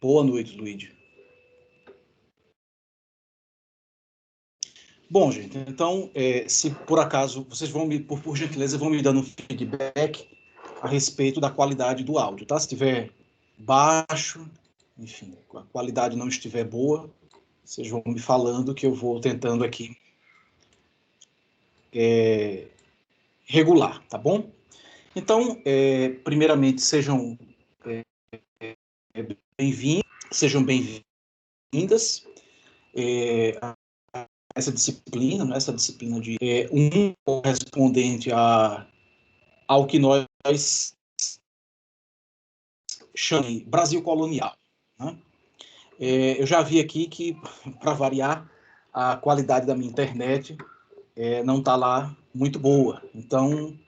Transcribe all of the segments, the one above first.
Boa noite, Luíde. Bom, gente, então, se por acaso vocês vão por gentileza, vão me dando um feedback a respeito da qualidade do áudio, tá? Se estiver baixo, enfim, a qualidade não estiver boa, vocês vão me falando que eu vou tentando aqui regular, tá bom? Então, primeiramente, sejam bem-vindos, sejam bem-vindas a essa disciplina, né, essa disciplina de correspondente ao que nós chamamos de Brasil colonial. Né? Eu já vi aqui que, para variar, a qualidade da minha internet não está lá muito boa. Então,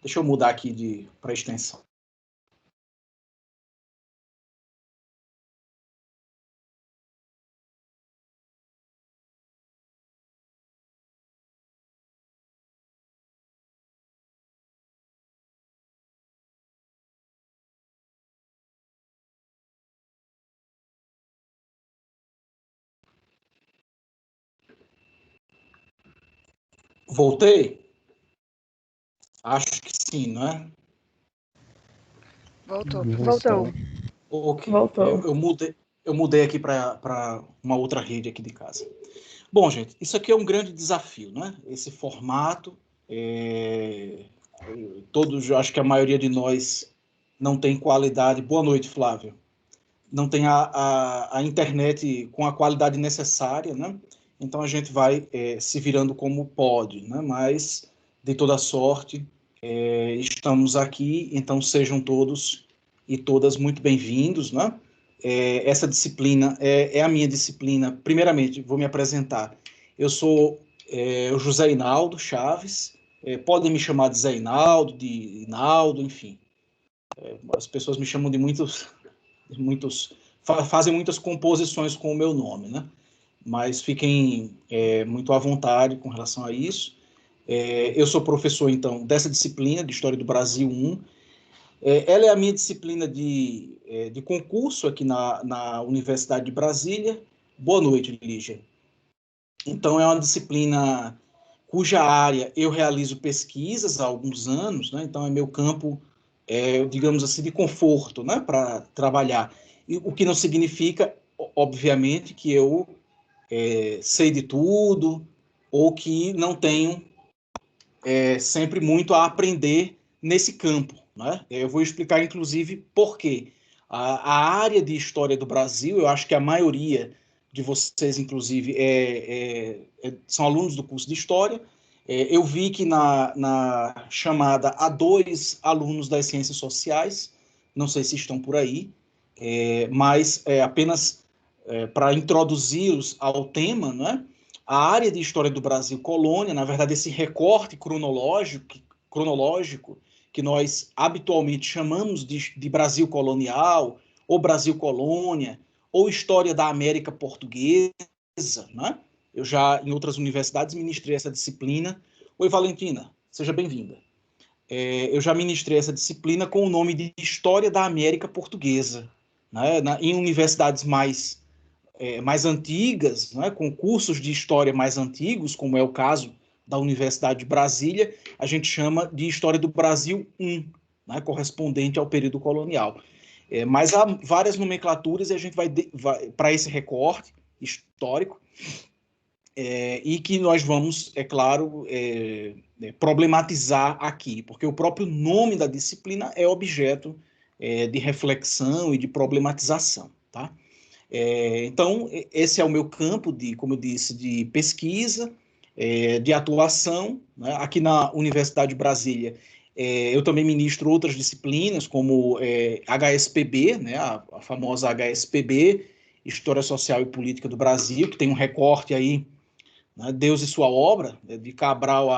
deixa eu mudar aqui para extensão. Voltei? Acho que sim, não é? Voltou. Ok. Voltou. Eu mudei aqui para uma outra rede aqui de casa. Bom, gente, isso aqui é um grande desafio, né? Esse formato, todos, acho que a maioria de nós não tem qualidade. Boa noite, Flávio. Não tem a internet com a qualidade necessária, né? Então a gente vai se virando como pode, né? Mas de toda sorte estamos aqui, então sejam todos e todas muito bem-vindos, né? Essa disciplina é a minha disciplina. Primeiramente, vou me apresentar. Eu sou o José Hinaldo Chaves. Podem me chamar de Zé Hinaldo, de Hinaldo, enfim. As pessoas me chamam de fazem muitas composições com o meu nome, né? Mas fiquem muito à vontade com relação a isso. Eu sou professor, então, dessa disciplina de História do Brasil 1. Ela é a minha disciplina de concurso aqui na Universidade de Brasília. Boa noite, Lígia. Então, é uma disciplina cuja área eu realizo pesquisas há alguns anos, né? Então, é meu campo, digamos assim, de conforto, né? Para trabalhar. E, o que não significa, obviamente, que eu sei de tudo ou que não tenho sempre muito a aprender nesse campo. Né? Eu vou explicar, inclusive, por quê. A área de história do Brasil, eu acho que a maioria de vocês, inclusive, são alunos do curso de História. Eu vi que na chamada há 2 alunos das Ciências Sociais, não sei se estão por aí, mas apenas para introduzi-los ao tema, né? A área de História do Brasil colônia, na verdade, esse recorte cronológico que nós habitualmente chamamos de Brasil colonial, ou Brasil colônia, ou História da América Portuguesa, né? Eu já, em outras universidades, ministrei essa disciplina. Oi, Valentina, seja bem-vinda. Eu já ministrei essa disciplina com o nome de História da América Portuguesa, né? Em universidades mais antigas, né, com cursos de história mais antigos, como é o caso da Universidade de Brasília, a gente chama de História do Brasil 1, né, correspondente ao período colonial. Mas há várias nomenclaturas e a gente vai para esse recorte histórico e que nós vamos, é claro, problematizar aqui, porque o próprio nome da disciplina é objeto de reflexão e de problematização, tá? Então, esse é o meu campo como eu disse, de pesquisa, de atuação, né? Aqui na Universidade de Brasília, eu também ministro outras disciplinas, como HSPB, né? A famosa HSPB, História Social e Política do Brasil, que tem um recorte aí, né? Deus e sua obra, de Cabral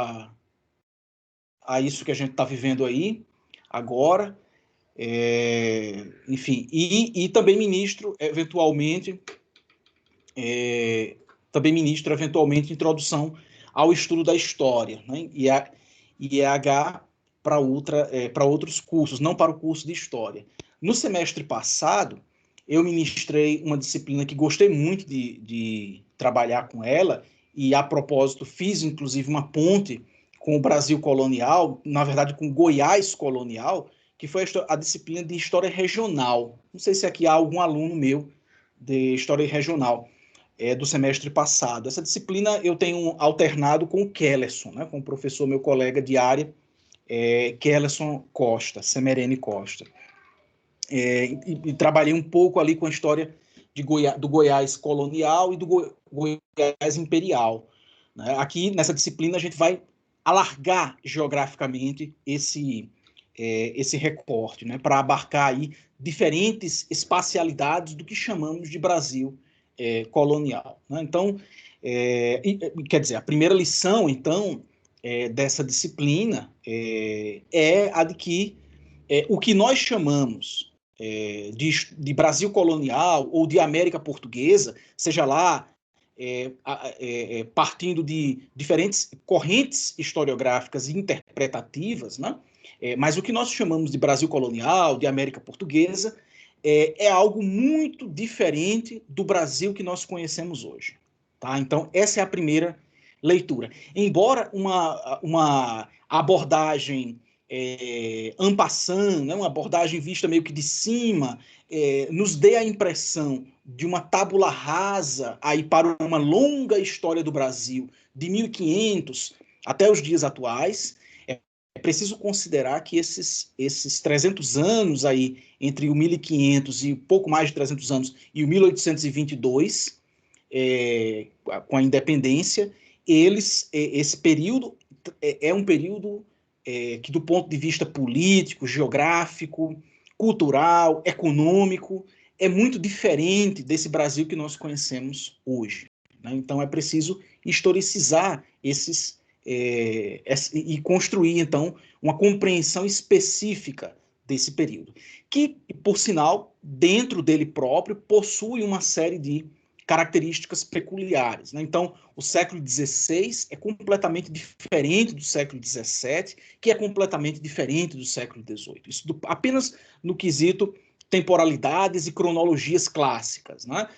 a isso que a gente está vivendo aí, agora. Enfim, e também ministro, eventualmente, introdução ao estudo da história, né? E EH para outros cursos, não para o curso de história. No semestre passado, eu ministrei uma disciplina que gostei muito de trabalhar com ela, e, a propósito, fiz, inclusive, uma ponte com o Brasil colonial, na verdade, com Goiás colonial, que foi a disciplina de História Regional. Não sei se aqui há algum aluno meu de História Regional, do semestre passado. Essa disciplina eu tenho alternado com o Kellerson, né, com o professor, meu colega de área, Kellerson Costa, Semerene Costa. E trabalhei um pouco ali com a história do Goiás colonial e do Goiás imperial. Né? Aqui, nessa disciplina, a gente vai alargar geograficamente esse recorte, né? Para abarcar aí diferentes espacialidades do que chamamos de Brasil colonial. Né? Então, quer dizer, a primeira lição, então, dessa disciplina é a de que o que nós chamamos de Brasil colonial ou de América portuguesa, seja lá partindo de diferentes correntes historiográficas e interpretativas, né? Mas o que nós chamamos de Brasil colonial, de América portuguesa, é algo muito diferente do Brasil que nós conhecemos hoje. Tá? Então, essa é a primeira leitura. Embora uma abordagem en passant, né, uma abordagem vista meio que de cima, nos dê a impressão de uma tábula rasa aí para uma longa história do Brasil, de 1500 até os dias atuais. É preciso considerar que esses 300 anos aí, entre o 1500 e pouco mais de 300 anos, e o 1822, com a independência, esse período é um período que, do ponto de vista político, geográfico, cultural, econômico, é muito diferente desse Brasil que nós conhecemos hoje. Né? Então, é preciso historicizar e construir, então, uma compreensão específica desse período, que, por sinal, dentro dele próprio, possui uma série de características peculiares. Né? Então, o século XVI é completamente diferente do século XVII, que é completamente diferente do século XVIII. Isso apenas no quesito temporalidades e cronologias clássicas. Né?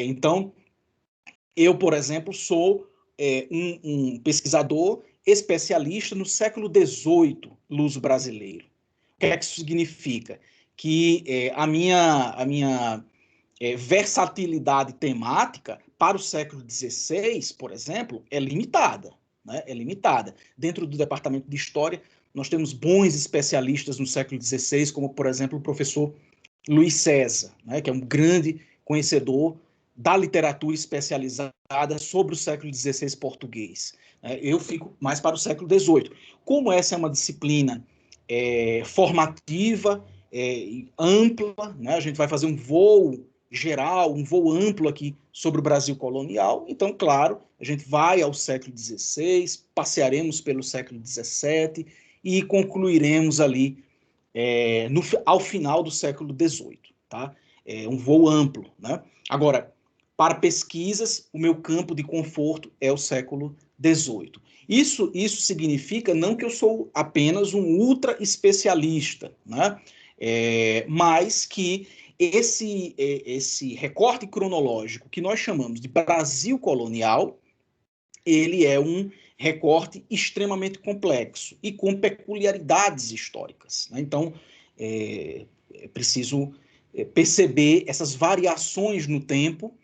Então, eu, por exemplo, sou um pesquisador especialista no século XVIII luso-brasileiro. O que é que isso significa? Que a minha versatilidade temática para o século XVI, por exemplo, é limitada. Né? É limitada. Dentro do departamento de História, nós temos bons especialistas no século XVI, como, por exemplo, o professor Luiz César, né? Que é um grande conhecedor da literatura especializada sobre o século XVI português. Eu fico mais para o século XVIII. Como essa é uma disciplina formativa, ampla, né? A gente vai fazer um voo geral, um voo amplo aqui sobre o Brasil colonial. Então, claro, a gente vai ao século XVI, passearemos pelo século XVII e concluiremos ali ao final do século XVIII. Tá? Um voo amplo. Né? Agora, para pesquisas, o meu campo de conforto é o século XVIII. Isso significa não que eu sou apenas um ultra especialista, né? Mas que esse recorte cronológico que nós chamamos de Brasil colonial, ele é um recorte extremamente complexo e com peculiaridades históricas. Né? Então, é preciso perceber essas variações no tempo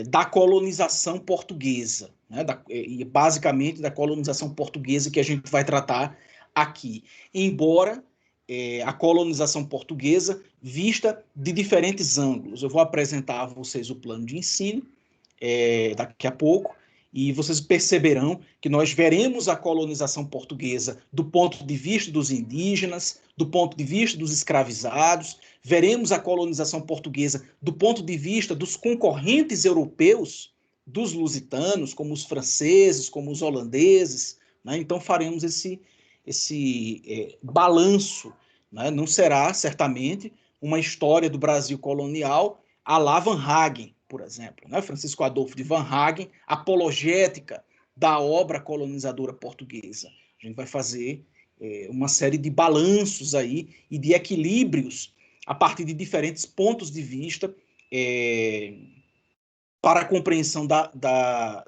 da colonização portuguesa, né? E basicamente da colonização portuguesa que a gente vai tratar aqui. Embora a colonização portuguesa vista de diferentes ângulos. Eu vou apresentar a vocês o plano de ensino daqui a pouco, e vocês perceberão que nós veremos a colonização portuguesa do ponto de vista dos indígenas, do ponto de vista dos escravizados, veremos a colonização portuguesa do ponto de vista dos concorrentes europeus, dos lusitanos, como os franceses, como os holandeses. Né? Então faremos esse balanço. Né? Não será, certamente, uma história do Brasil colonial à la Van Hagen, por exemplo, né? Francisco Adolfo de Van Hagen, apologética da obra colonizadora portuguesa. A gente vai fazer uma série de balanços aí e de equilíbrios a partir de diferentes pontos de vista, para a compreensão da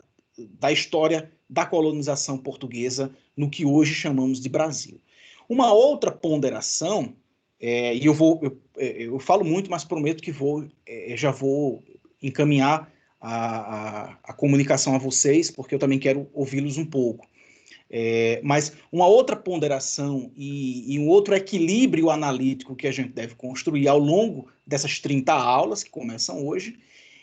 história da colonização portuguesa no que hoje chamamos de Brasil. Uma outra ponderação, e eu falo muito, mas prometo que já vou encaminhar a comunicação a vocês, porque eu também quero ouvi-los um pouco. Mas uma outra ponderação e um outro equilíbrio analítico que a gente deve construir ao longo dessas 30 aulas que começam hoje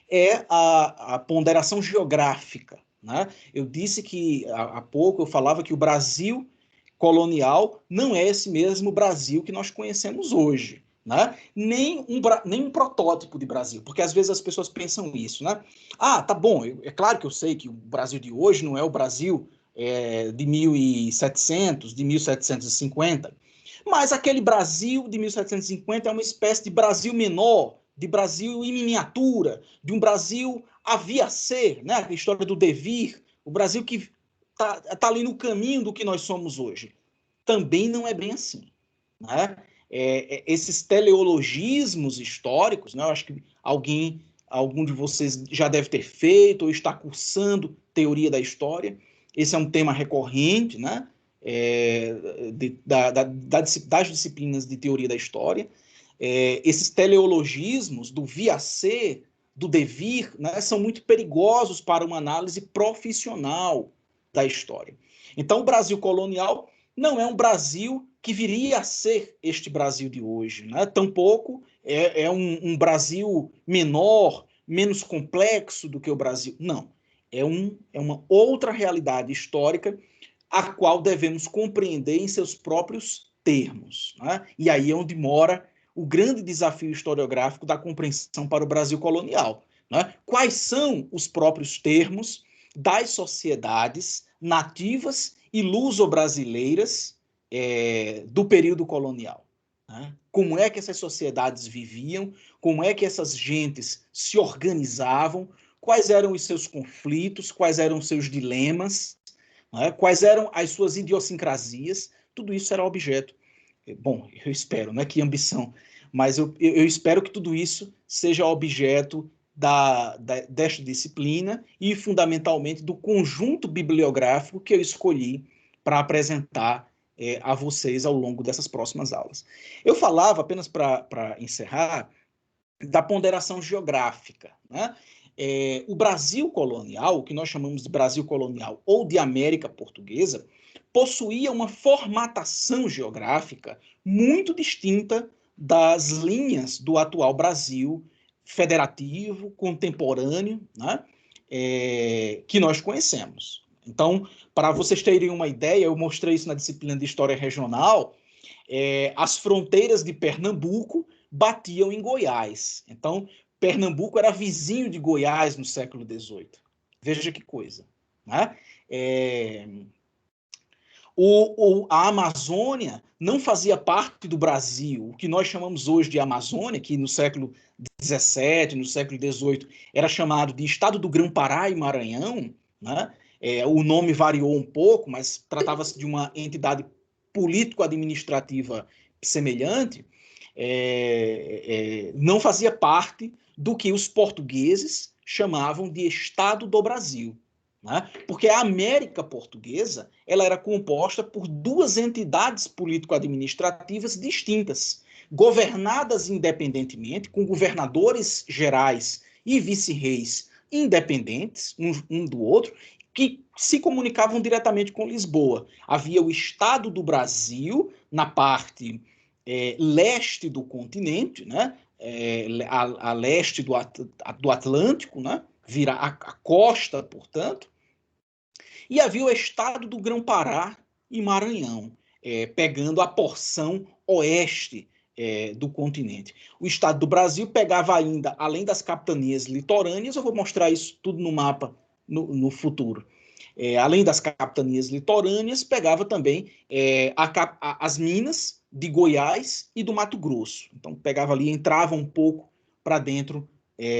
é a ponderação geográfica, né? Eu disse que há pouco eu falava que o Brasil colonial não é esse mesmo Brasil que nós conhecemos hoje, né? Nem um protótipo de Brasil, porque às vezes as pessoas pensam isso, né? Tá bom, é claro que eu sei que o Brasil de hoje não é o Brasil de 1700, de 1750, mas aquele Brasil de 1750 é uma espécie de Brasil menor, de Brasil em miniatura, de um Brasil havia ser, né? A história do devir, o Brasil que tá ali no caminho do que nós somos hoje. Também não é bem assim, né? Esses teleologismos históricos, né? Eu acho que algum de vocês já deve ter feito ou está cursando teoria da história. Esse é um tema recorrente, né? Das disciplinas de teoria da história. Esses teleologismos do via ser, do devir, né, são muito perigosos para uma análise profissional da história. Então, o Brasil colonial não é um Brasil que viria a ser este Brasil de hoje, né? Tampouco é um Brasil menor, menos complexo do que o Brasil. Não. É uma outra realidade histórica a qual devemos compreender em seus próprios termos, né? E aí é onde mora o grande desafio historiográfico da compreensão para o Brasil colonial, né? Quais são os próprios termos das sociedades nativas e luso-brasileiras do período colonial, né? Como é que essas sociedades viviam, como é que essas gentes se organizavam, quais eram os seus conflitos, quais eram os seus dilemas, né? Quais eram as suas idiosincrasias, tudo isso era objeto. Bom, eu espero, não é que ambição, mas eu espero que tudo isso seja objeto desta disciplina e, fundamentalmente, do conjunto bibliográfico que eu escolhi para apresentar a vocês ao longo dessas próximas aulas. Eu falava, apenas para encerrar, da ponderação geográfica, né? O Brasil colonial, o que nós chamamos de Brasil colonial ou de América Portuguesa, possuía uma formatação geográfica muito distinta das linhas do atual Brasil federativo, contemporâneo, né? Que nós conhecemos. Então, para vocês terem uma ideia, eu mostrei isso na disciplina de História Regional, as fronteiras de Pernambuco batiam em Goiás. Então, Pernambuco era vizinho de Goiás no século XVIII. Veja que coisa, né? A Amazônia não fazia parte do Brasil. O que nós chamamos hoje de Amazônia, que no século XVII, no século XVIII, era chamado de Estado do Grão-Pará e Maranhão, né? O nome variou um pouco, mas tratava-se de uma entidade político-administrativa semelhante, não fazia parte do que os portugueses chamavam de Estado do Brasil, né? Porque a América Portuguesa ela era composta por duas entidades político-administrativas distintas, governadas independentemente, com governadores gerais e vice-reis independentes um do outro, que se comunicavam diretamente com Lisboa. Havia o Estado do Brasil na parte leste do continente, né? A leste do Atlântico, né? Vira a costa, portanto, e havia o Estado do Grão-Pará e Maranhão, pegando a porção oeste do continente. O Estado do Brasil pegava ainda, além das capitanias litorâneas, eu vou mostrar isso tudo no mapa no futuro, além das capitanias litorâneas, pegava também as minas de Goiás e do Mato Grosso. Então, pegava ali, entrava um pouco para dentro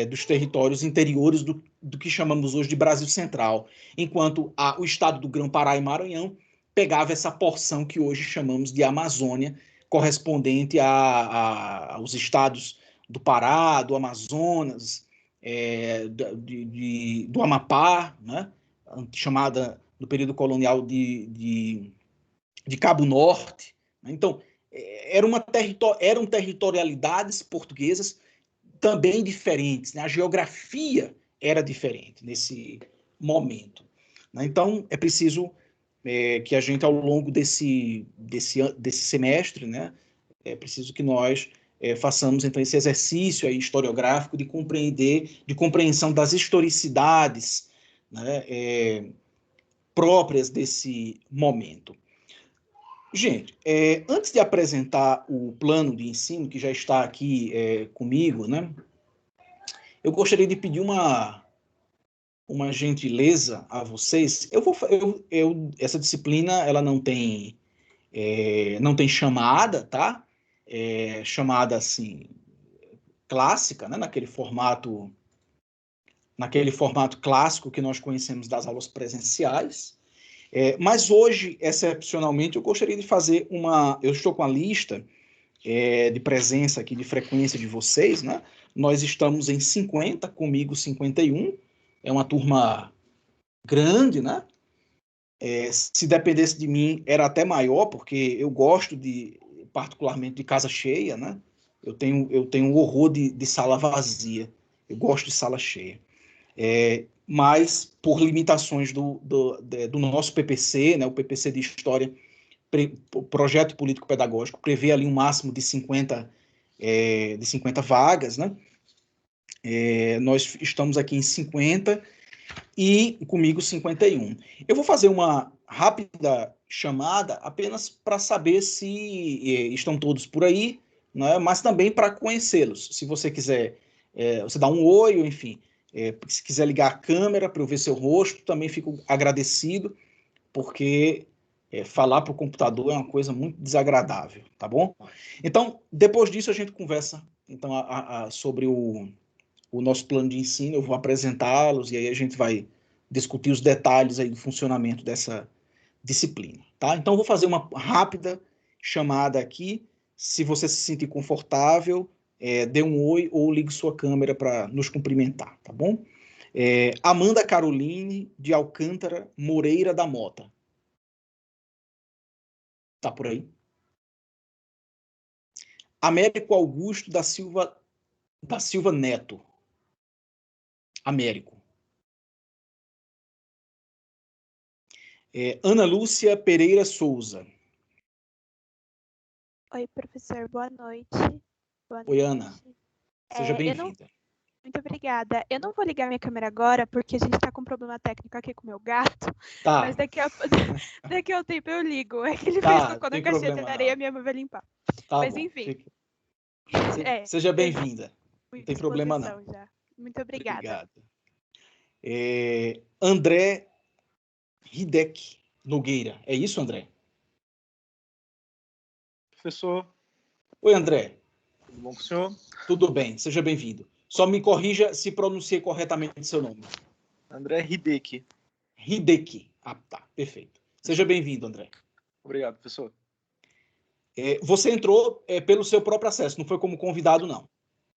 dos territórios interiores do que chamamos hoje de Brasil Central, enquanto o estado do Grão-Pará e Maranhão pegava essa porção que hoje chamamos de Amazônia, correspondente aos estados do Pará, do Amazonas, do Amapá, né? Chamada no período colonial de Cabo Norte. Né? Então, eram territorialidades portuguesas também diferentes, né? A geografia era diferente nesse momento. Né? Então, é preciso que a gente, ao longo desse semestre, né, é preciso que nós façamos, então, esse exercício aí historiográfico de compreensão das historicidades, né, próprias desse momento. Gente, antes de apresentar o plano de ensino, que já está aqui comigo, né, eu gostaria de pedir uma gentileza a vocês. Essa disciplina ela não tem chamada, tá? Chamada assim clássica, né? Naquele formato clássico que nós conhecemos das aulas presenciais. Mas hoje, excepcionalmente, eu gostaria de fazer eu estou com a lista de presença aqui, de frequência de vocês, né? Nós estamos em 50, comigo 51, é uma turma grande, né? Se dependesse de mim, era até maior, porque eu gosto particularmente de casa cheia, né? Eu tenho um horror de sala vazia, eu gosto de sala cheia. Mas, por limitações do nosso PPC, né? O PPC de História, Projeto Político Pedagógico, prevê ali um máximo de 50 vagas, né? Nós estamos aqui em 50 e comigo 51. Eu vou fazer uma rápida chamada apenas para saber se estão todos por aí, né? Mas também para conhecê-los. Se você quiser, você dá um oi, ou enfim, se quiser ligar a câmera para eu ver seu rosto, também fico agradecido, porque falar para o computador é uma coisa muito desagradável, tá bom? Então, depois disso a gente conversa então, sobre o nosso plano de ensino, eu vou apresentá-los e aí a gente vai discutir os detalhes aí do funcionamento dessa disciplina, tá? Então, eu vou fazer uma rápida chamada aqui. Se você se sentir confortável, dê um oi ou ligue sua câmera para nos cumprimentar, tá bom? Amanda Caroline de Alcântara Moreira da Mota. Tá por aí? Américo Augusto da Silva Neto. Américo. Ana Lúcia Pereira Souza. Oi, professor, boa noite. Oi, Ana. Seja bem-vinda. Muito obrigada. Eu não vou ligar minha câmera agora, porque a gente está com um problema técnico aqui com o meu gato. Tá. Mas daqui a um tempo eu ligo. É que ele fez cocô na caixinha de areia e minha mãe vai limpar. Tá, mas bom, enfim. Seja bem-vinda. Não tem problema não. Já. Muito obrigada. Obrigado. André Hidek Nogueira. É isso, André? Professor. Oi, André. Tudo bom com o senhor? Tudo bem, seja bem-vindo. Só me corrija se pronunciei corretamente seu nome. André Hideki. Hideki. Ah, tá, perfeito. Seja bem-vindo, André. Obrigado, professor. Você entrou pelo seu próprio acesso, não foi como convidado, não.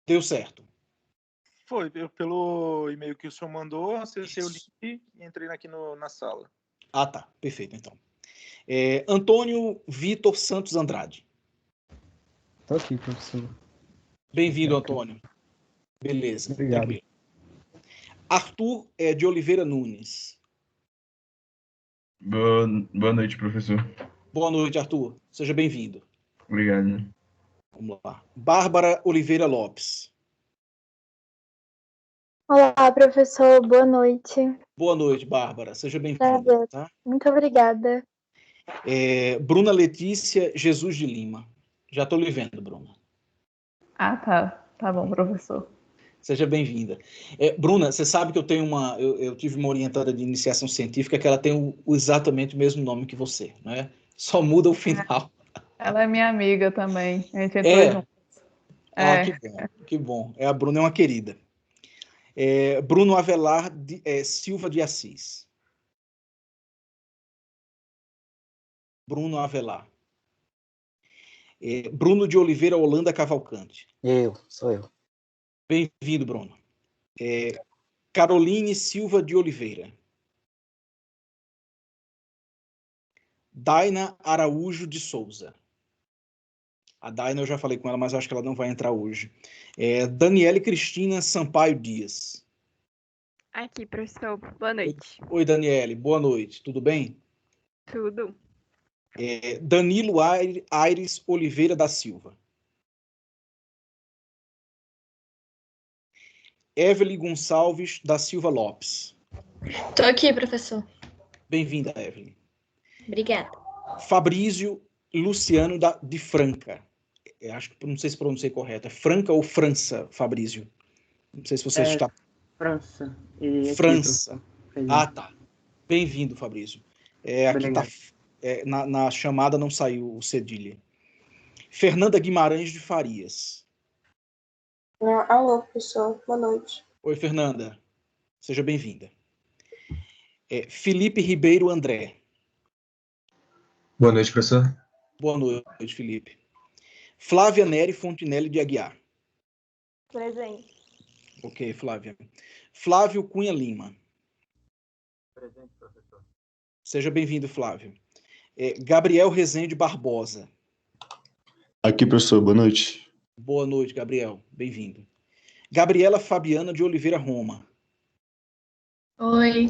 Deu certo. Foi, pelo e-mail que o senhor mandou, acessei o link e entrei aqui na sala. Ah, tá, perfeito, então. Antônio Vitor Santos Andrade. Estou aqui, professor. Bem-vindo, Antônio. Beleza, obrigado. Tranquilo. Arthur de Oliveira Nunes. Boa noite, professor. Boa noite, Arthur. Seja bem-vindo. Obrigado. Vamos lá. Bárbara Oliveira Lopes. Olá, professor. Boa noite. Boa noite, Bárbara. Seja bem-vinda. Tá? Muito obrigada. Bruna Letícia Jesus de Lima. Já estou lhe vendo, Bruna. Ah, tá. Tá bom, professor. Seja bem-vinda. Bruna, você sabe que eu tenho eu tive uma orientada de iniciação científica que ela tem exatamente o mesmo nome que você, não é? Só muda o final. Ela é minha amiga também. A gente entrou juntos. Que bom. A Bruna é uma querida. Bruno Avelar Silva de Assis. Bruno Avelar. Bruno de Oliveira Holanda Cavalcante. Sou eu. Bem-vindo, Bruno. Caroline Silva de Oliveira. Daina Araújo de Souza. A Daina eu já falei com ela, mas acho que ela não vai entrar hoje. Daniele Cristina Sampaio Dias. Aqui, professor. Boa noite. Oi, Daniele. Boa noite. Tudo bem? Tudo. Danilo Aires Oliveira da Silva. Evelyn Gonçalves da Silva Lopes. Tô aqui, professor. Bem-vinda, Evelyn. Obrigada. Fabrício Luciano de Franca. Acho que não sei se pronunciei correto. É Franca ou França, Fabrício? Não sei se você está... França. França. Ah, tá. Bem-vindo, Fabrício. Aqui tá, na chamada não saiu o cedilha. Fernanda Guimarães de Farias. Alô, professor. Boa noite. Oi, Fernanda. Seja bem-vinda. Felipe Ribeiro André. Boa noite, professor. Boa noite, Felipe. Flávia Nery Fontinelli de Aguiar. Presente. Ok, Flávia. Flávio Cunha Lima. Presente, professor. Seja bem-vindo, Flávio. Gabriel Rezende Barbosa. Aqui, professor. Boa noite. Boa noite, Gabriel. Bem-vindo. Gabriela Fabiana de Oliveira Roma. Oi.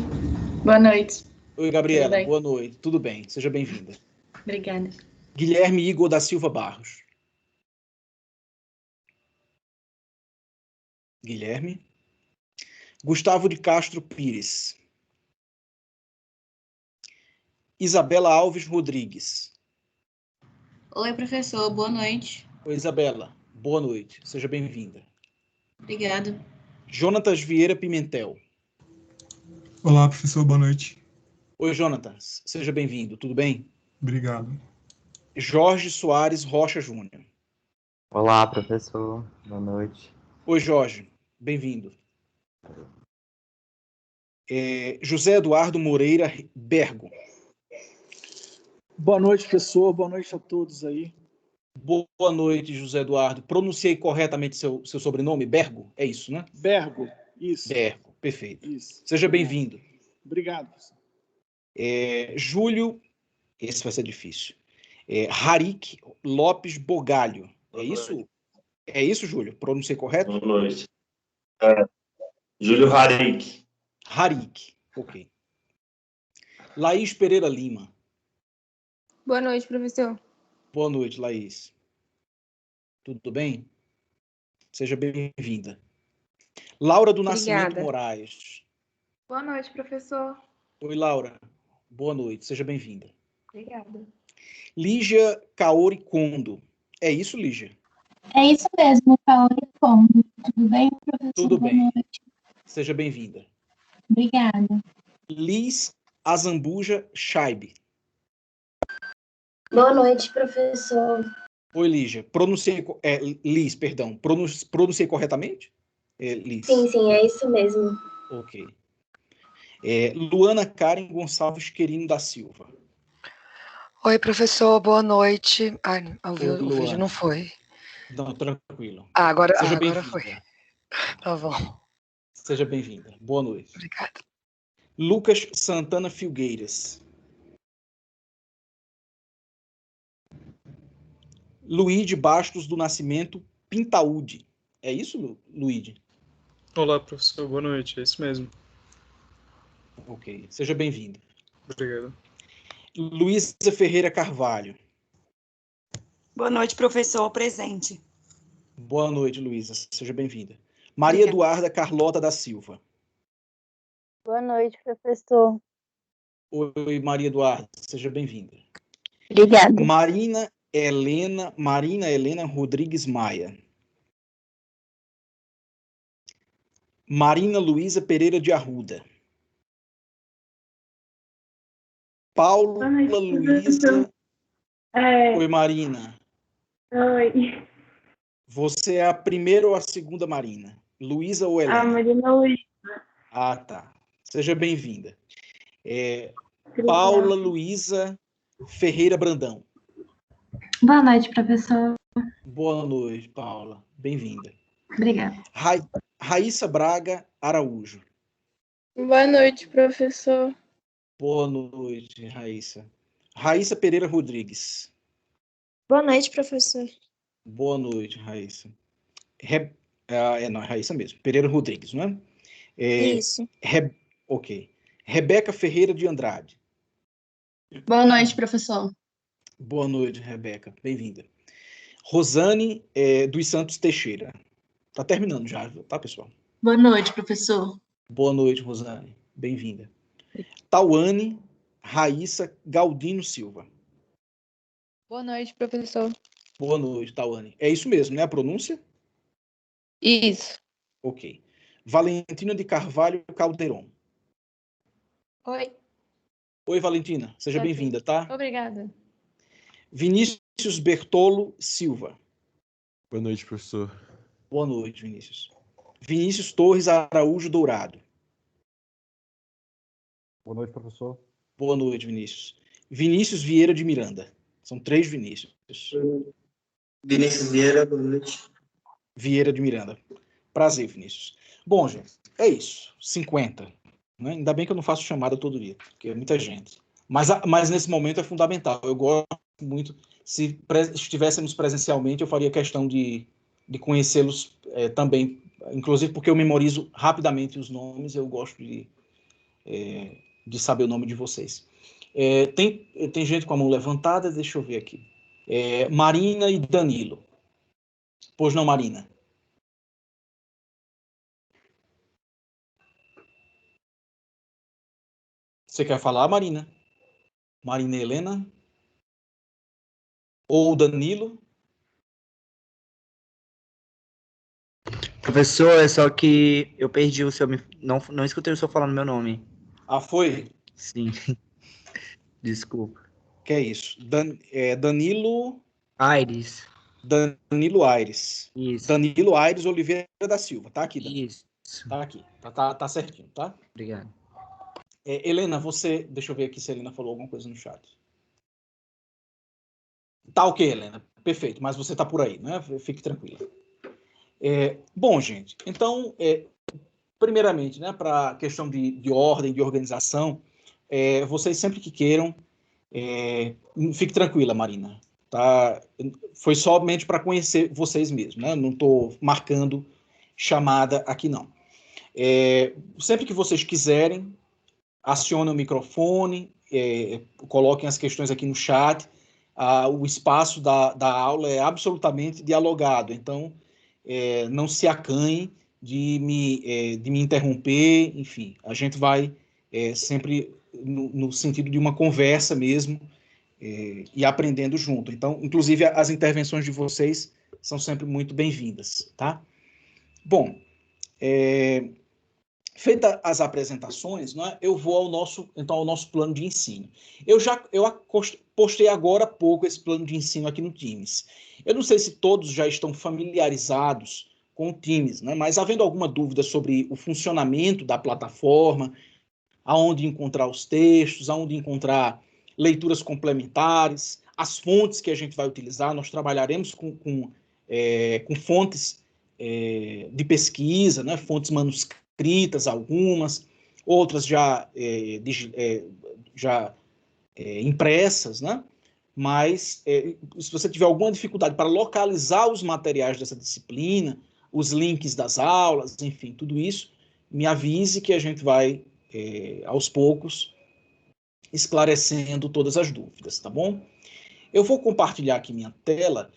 Boa noite. Oi, Gabriela. Boa noite. Tudo bem? Seja bem-vinda. Obrigada. Guilherme Igor da Silva Barros. Guilherme. Gustavo de Castro Pires. Isabela Alves Rodrigues. Oi, professor. Boa noite. Oi, Isabela. Boa noite. Seja bem-vinda. Obrigado. Jonatas Vieira Pimentel. Olá, professor. Boa noite. Oi, Jonatas. Seja bem-vindo. Tudo bem? Obrigado. Jorge Soares Rocha Júnior. Olá, professor. Boa noite. Oi, Jorge. Bem-vindo. José Eduardo Moreira Bergo. Boa noite, professor. Boa noite a todos aí. Boa noite, José Eduardo. Pronunciei corretamente seu sobrenome? Bergo? É isso, né? Bergo, isso. Bergo, perfeito. Isso. Seja bem-vindo. Obrigado, professor. Júlio, esse vai ser difícil. Harik Lopes Bogalho. É isso? É isso, Júlio? Pronunciei correto? Boa noite. Júlio Harik. Harik, ok. Laís Pereira Lima. Boa noite, professor. Boa noite, Laís. Tudo bem? Seja bem-vinda. Laura do Nascimento Moraes. Boa noite, professor. Oi, Laura. Boa noite. Seja bem-vinda. Obrigada. Lígia Kaori Kondo. É isso, Lígia? É isso mesmo, Kaori Kondo. Tudo bem, professor? Tudo bem. Boa noite. Seja bem-vinda. Obrigada. Liz Azambuja Scheibe. Boa noite, professor. Oi, Lígia. Liz, perdão. Pronunciei corretamente? Liz. Sim, é isso mesmo. Ok. Luana Karen Gonçalves Querino da Silva. Oi, professor. Boa noite. O vídeo não foi. Não, tranquilo. Agora Seja foi. Tá bom. Seja bem-vinda. Boa noite. Obrigada. Lucas Santana Filgueiras. Luíde Bastos do Nascimento Pintaúde. É isso, Luíde? Olá, professor. Boa noite. É isso mesmo. Ok. Seja bem-vindo. Obrigado. Luísa Ferreira Carvalho. Boa noite, professor. Presente. Boa noite, Luísa. Seja bem-vinda. Maria Eduarda Carlota da Silva. Boa noite, professor. Oi, Maria Eduarda. Seja bem-vinda. Obrigada. Marina Helena Rodrigues Maia. Marina Luísa Pereira de Arruda. Paula Luísa. Oi, Marina. Oi. Você é a primeira ou a segunda Marina? Luísa ou Helena? A Marina Luísa. Ah, tá. Seja bem-vinda. Paula Luísa Ferreira Brandão. Boa noite, professor. Boa noite, Paula. Bem-vinda. Obrigada. Raíssa Braga Araújo. Boa noite, professor. Boa noite, Raíssa. Raíssa Pereira Rodrigues. Boa noite, professor. Boa noite, Raíssa. Não, é Raíssa mesmo. Pereira Rodrigues, não é? Isso. Ok. Rebeca Ferreira de Andrade. Boa noite, professor. Boa noite, Rebeca. Bem-vinda. Rosane dos Santos Teixeira. Tá terminando já, tá, pessoal? Boa noite, professor. Boa noite, Rosane. Bem-vinda. Tauane Raíssa Galdino Silva. Boa noite, professor. Boa noite, Tauane. É isso mesmo, né? A pronúncia? Isso. Ok. Valentina de Carvalho Calderon. Oi. Oi, Valentina. Seja bem-vinda, tá? Obrigada. Vinícius Bertolo Silva. Boa noite, professor. Boa noite, Vinícius. Vinícius Torres Araújo Dourado. Boa noite, professor. Boa noite, Vinícius. Vinícius Vieira de Miranda. São 3 Vinícius. Vinícius Vieira, boa noite. Vieira de Miranda. Prazer, Vinícius. Bom, gente, é isso. 50. Né? Ainda bem que eu não faço chamada todo dia, porque é muita gente. Mas nesse momento é fundamental. Eu gosto muito. Se estivéssemos presencialmente, eu faria questão de conhecê-los também, inclusive porque eu memorizo rapidamente os nomes, eu gosto de saber o nome de vocês. Tem gente com a mão levantada, deixa eu ver aqui. Marina e Danilo. Pois não, Marina? Você quer falar, Marina? Marina Helena? Ou Danilo? Professor, é só que eu perdi o seu... Não escutei o senhor falando meu nome. Ah, foi? Sim. Desculpa. Que é isso? Danilo... Aires. Danilo Aires. Isso. Danilo Aires Oliveira da Silva. Tá aqui, Danilo. Isso. Tá aqui. Tá certinho, tá? Obrigado. Helena, você... Deixa eu ver aqui se a Helena falou alguma coisa no chat. Tá ok, Helena. Perfeito. Mas você tá por aí, né? Fique tranquila. Bom, gente. Então, primeiramente, né, para a questão de ordem, de organização, vocês sempre que queiram, fique tranquila, Marina. Tá? Foi somente para conhecer vocês mesmos, né? Não estou marcando chamada aqui, não. Sempre que vocês quiserem, acionem o microfone, coloquem as questões aqui no chat. O espaço da aula é absolutamente dialogado, então não se acanhe de me interromper, enfim, a gente vai sempre no sentido de uma conversa mesmo, e aprendendo junto. Então, inclusive, as intervenções de vocês são sempre muito bem-vindas, tá? Bom, feitas as apresentações, né, eu vou ao nosso plano de ensino. Eu postei agora há pouco esse plano de ensino aqui no Teams. Eu não sei se todos já estão familiarizados com o Teams, né, mas havendo alguma dúvida sobre o funcionamento da plataforma, aonde encontrar os textos, aonde encontrar leituras complementares, as fontes que a gente vai utilizar, nós trabalharemos com fontes de pesquisa, né, fontes manuscritas, algumas, outras já impressas, né? Mas se você tiver alguma dificuldade para localizar os materiais dessa disciplina, os links das aulas, enfim, tudo isso, me avise que a gente vai, aos poucos, esclarecendo todas as dúvidas, tá bom? Eu vou compartilhar aqui minha tela.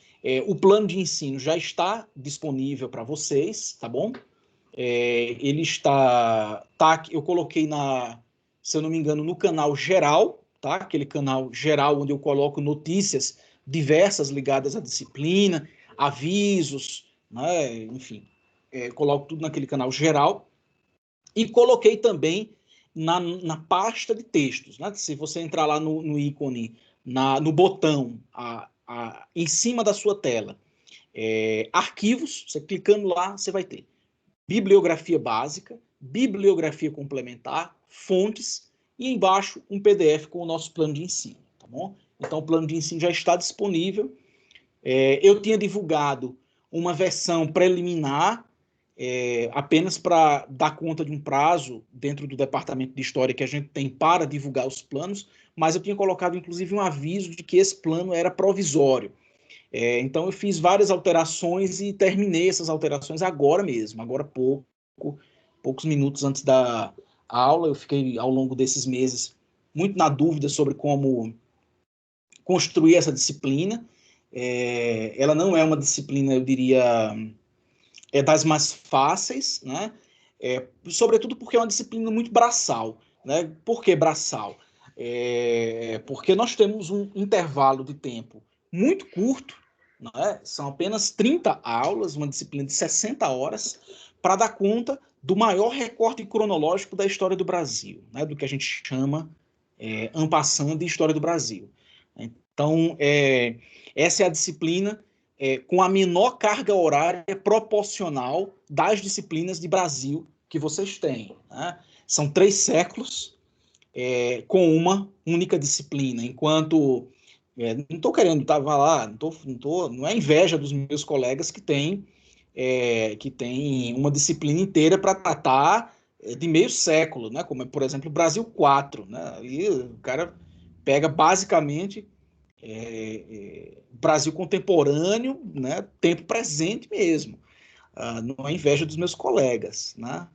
O plano de ensino já está disponível para vocês, tá bom? Ele está eu coloquei se eu não me engano, no canal geral, tá? Aquele canal geral onde eu coloco notícias diversas ligadas à disciplina, avisos, né? Enfim, coloco tudo naquele canal geral. E coloquei também na pasta de textos, né? Se você entrar lá no ícone, no botão em cima da sua tela, arquivos, você clicando lá, você vai ter bibliografia básica, bibliografia complementar, fontes, e embaixo um PDF com o nosso plano de ensino, tá bom? Então, o plano de ensino já está disponível, Eu tinha divulgado uma versão preliminar, apenas para dar conta de um prazo dentro do departamento de História que a gente tem para divulgar os planos, mas eu tinha colocado, inclusive, um aviso de que esse plano era provisório. Então, eu fiz várias alterações e terminei essas alterações agora mesmo, agora poucos minutos antes da aula. Eu fiquei, ao longo desses meses, muito na dúvida sobre como construir essa disciplina. Ela não é uma disciplina, eu diria, das mais fáceis, né? Sobretudo porque é uma disciplina muito braçal, né? Por que braçal? Porque nós temos um intervalo de tempo muito curto, né? São apenas 30 aulas, uma disciplina de 60 horas, para dar conta do maior recorte cronológico da história do Brasil, né? Do que a gente chama, en passant, de história do Brasil. Então, essa é a disciplina com a menor carga horária proporcional das disciplinas de Brasil que vocês têm, né? São 3 séculos com uma única disciplina, enquanto não estou querendo lá, não é inveja dos meus colegas que têm uma disciplina inteira para tratar de meio século, né? Como, por exemplo, o Brasil 4, né? E o cara pega basicamente Brasil contemporâneo, né? Tempo presente mesmo. Não é inveja dos meus colegas, né?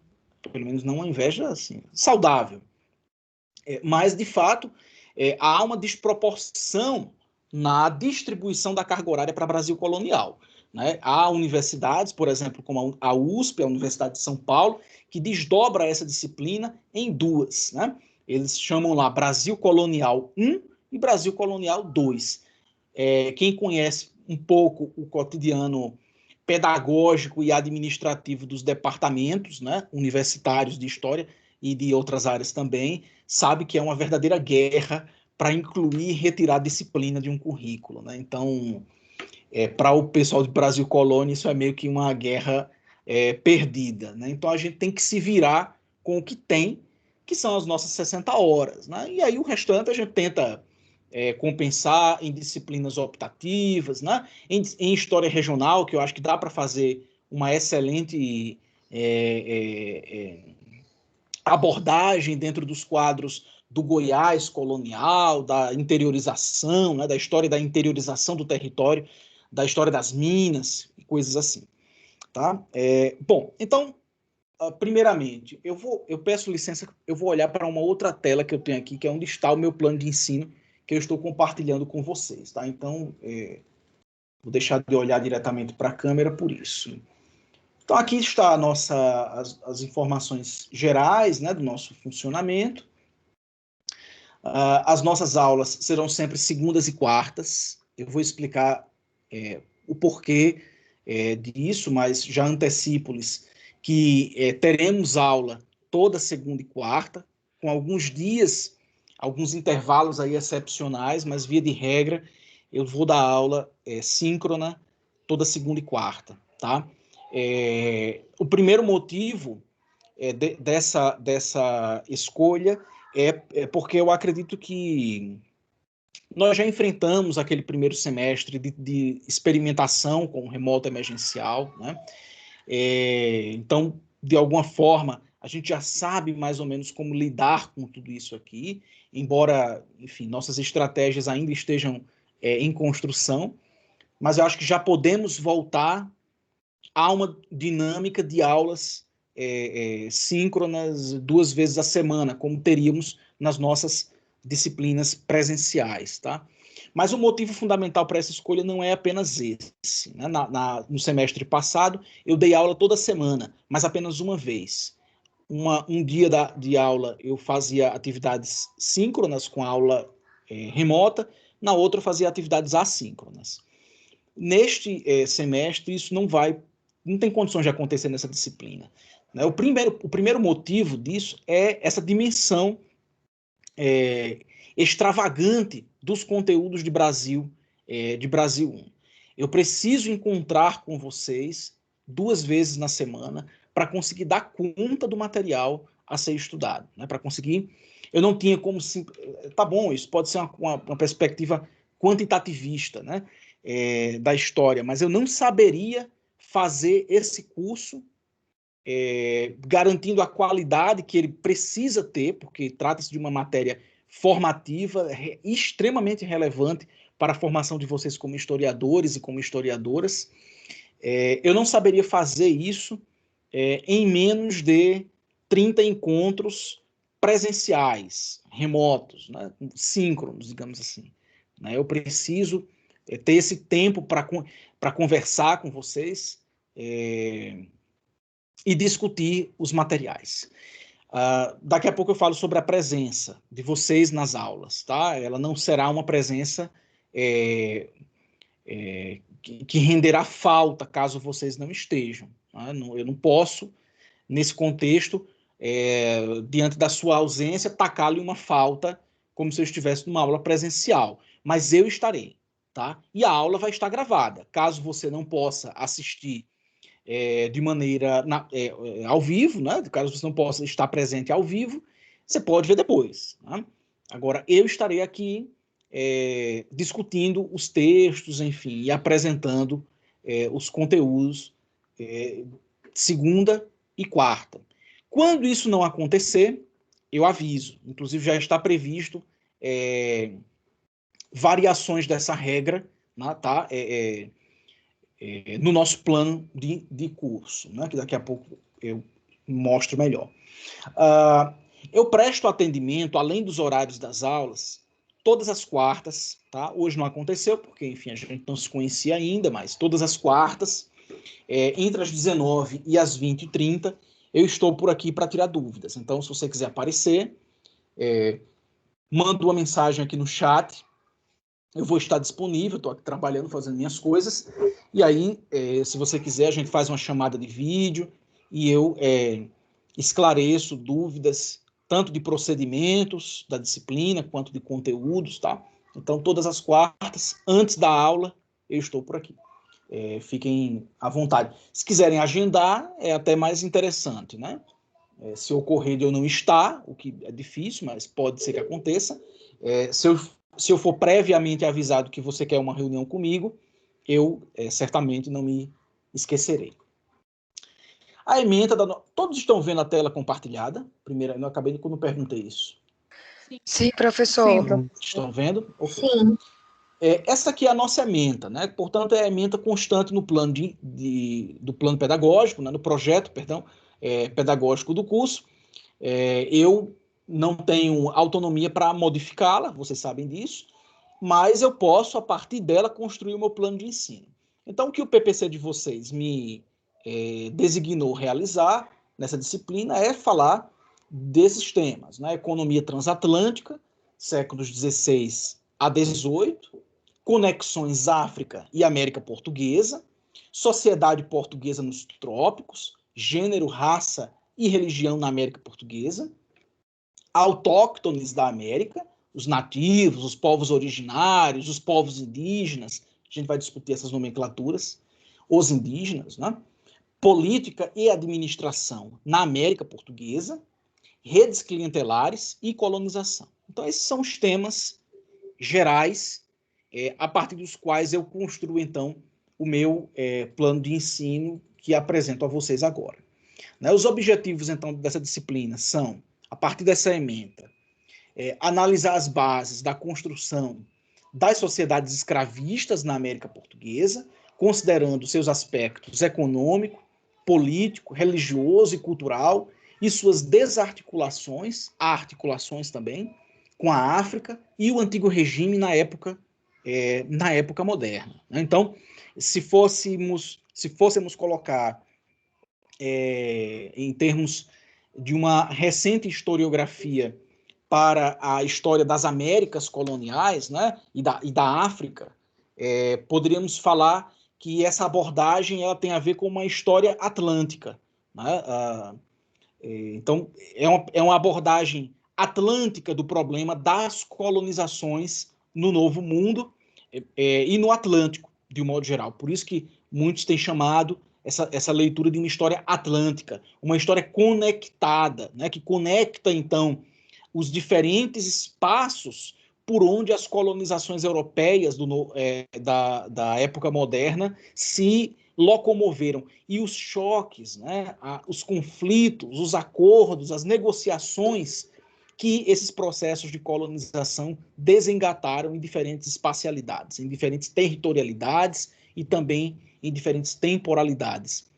Pelo menos não uma inveja assim, saudável. Mas, de fato, há uma desproporção na distribuição da carga horária para Brasil colonial, né? Há universidades, por exemplo, como a USP, a Universidade de São Paulo, que desdobra essa disciplina em 2, né? Eles chamam lá Brasil Colonial 1 e Brasil Colonial 2. Quem conhece um pouco o cotidiano pedagógico e administrativo dos departamentos, né, universitários de História e de outras áreas também, sabe que é uma verdadeira guerra para incluir e retirar disciplina de um currículo, né? Então, para o pessoal de Brasil Colônia, isso é meio que uma guerra perdida, né? Então, a gente tem que se virar com o que tem, que são as nossas 60 horas, né? E aí o restante a gente tenta compensar em disciplinas optativas, né? Em História Regional, que eu acho que dá para fazer uma excelente abordagem dentro dos quadros do Goiás colonial, da interiorização, né, da história da interiorização do território, da história das minas, coisas assim. Tá? Bom, então, primeiramente, eu peço licença, eu vou olhar para uma outra tela que eu tenho aqui, que é onde está o meu plano de ensino, que eu estou compartilhando com vocês. Tá? Então, vou deixar de olhar diretamente para a câmera por isso. Então, aqui está as informações gerais, né, do nosso funcionamento. As nossas aulas serão sempre segundas e quartas. Eu vou explicar o porquê disso, mas já antecipo-lhes que teremos aula toda segunda e quarta, com alguns dias, alguns intervalos aí excepcionais, mas via de regra, eu vou dar aula síncrona toda segunda e quarta, tá? O primeiro motivo dessa escolha é porque eu acredito que nós já enfrentamos aquele primeiro semestre de experimentação com o remoto emergencial, né? Então, de alguma forma, a gente já sabe mais ou menos como lidar com tudo isso aqui, embora, enfim, nossas estratégias ainda estejam em construção, mas eu acho que já podemos voltar a uma dinâmica de aulas síncronas 2 vezes a semana, como teríamos nas nossas disciplinas presenciais, tá? Mas o motivo fundamental para essa escolha não é apenas esse, né? No semestre passado, eu dei aula toda semana, mas apenas uma vez. Um dia de aula eu fazia atividades síncronas com a aula remota, na outra eu fazia atividades assíncronas. Neste semestre, isso não tem condições de acontecer nessa disciplina. Né? O primeiro motivo disso é essa dimensão extravagante dos conteúdos de Brasil 1. Eu preciso encontrar com vocês 2 vezes na semana para conseguir dar conta do material a ser estudado, né? Para conseguir, eu não tinha como tá bom, isso pode ser uma perspectiva quantitativista, né? da história, mas eu não saberia fazer esse curso garantindo a qualidade que ele precisa ter, porque trata-se de uma matéria formativa extremamente relevante para a formação de vocês como historiadores e como historiadoras. Eu não saberia fazer isso em menos de 30 encontros presenciais, remotos, né, síncronos, digamos assim. Né? Eu preciso ter esse tempo para conversar com vocês e discutir os materiais. Daqui a pouco eu falo sobre a presença de vocês nas aulas, tá? Ela não será uma presença que renderá falta caso vocês não estejam. Tá? Eu não posso, nesse contexto, diante da sua ausência, tacar-lhe uma falta como se eu estivesse numa aula presencial. Mas eu estarei, tá? E a aula vai estar gravada. Caso você não possa assistir de maneira ao vivo, né? Caso você não possa estar presente ao vivo, você pode ver depois. Né? Agora, eu estarei aqui discutindo os textos, enfim, e apresentando os conteúdos segunda e quarta. Quando isso não acontecer, eu aviso. Inclusive, já está previsto variações dessa regra, né, tá? No nosso plano de curso, né, que daqui a pouco eu mostro melhor. Eu presto atendimento, além dos horários das aulas, todas as quartas, tá? Hoje não aconteceu, porque, enfim, a gente não se conhecia ainda, mas todas as quartas, entre as 19 e as 20h30, eu estou por aqui para tirar dúvidas. Então, se você quiser aparecer, manda uma mensagem aqui no chat, eu vou estar disponível, estou aqui trabalhando, fazendo minhas coisas, e aí, se você quiser, a gente faz uma chamada de vídeo e eu esclareço dúvidas, tanto de procedimentos da disciplina, quanto de conteúdos, tá? Então, todas as quartas, antes da aula, eu estou por aqui. Fiquem à vontade. Se quiserem agendar, é até mais interessante, né? Se ocorrer de eu não estar, o que é difícil, mas pode ser que aconteça, se eu for previamente avisado que você quer uma reunião comigo, eu certamente não me esquecerei. A ementa Todos estão vendo a tela compartilhada? Primeiro, eu acabei de quando perguntei isso. Sim, professor. Sim, professor. Estão vendo? Okay. Sim. Essa aqui é a nossa ementa, né? Portanto, é a ementa constante no plano do plano pedagógico, né? No projeto, pedagógico do curso. Eu não tenho autonomia para modificá-la, vocês sabem disso, mas eu posso, a partir dela, construir o meu plano de ensino. Então, o que o PPC de vocês me designou realizar nessa disciplina é falar desses temas, né? Economia transatlântica, séculos 16 a 18, conexões África e América Portuguesa, sociedade portuguesa nos trópicos, gênero, raça e religião na América Portuguesa, autóctones da América, os nativos, os povos originários, os povos indígenas, a gente vai discutir essas nomenclaturas, os indígenas, né? Política e administração na América Portuguesa, redes clientelares e colonização. Então, esses são os temas gerais, a partir dos quais eu construo, então, o meu plano de ensino que apresento a vocês agora. Né? Os objetivos, então, dessa disciplina são, a partir dessa ementa, analisar as bases da construção das sociedades escravistas na América Portuguesa, considerando seus aspectos econômico, político, religioso e cultural, e suas desarticulações, articulações também, com a África e o antigo regime na época moderna. Então, se fôssemos colocar em termos de uma recente historiografia para a história das Américas coloniais, né, e da África, poderíamos falar que essa abordagem ela tem a ver com uma história atlântica. Né? Então, é uma abordagem atlântica do problema das colonizações no Novo Mundo e no Atlântico, de um modo geral. Por isso que muitos têm chamado essa leitura de uma história atlântica, uma história conectada, né, que conecta, então, os diferentes espaços por onde as colonizações europeias da época moderna se locomoveram. E os choques, né, os conflitos, os acordos, as negociações que esses processos de colonização desengataram em diferentes espacialidades, em diferentes territorialidades e também em diferentes temporalidades,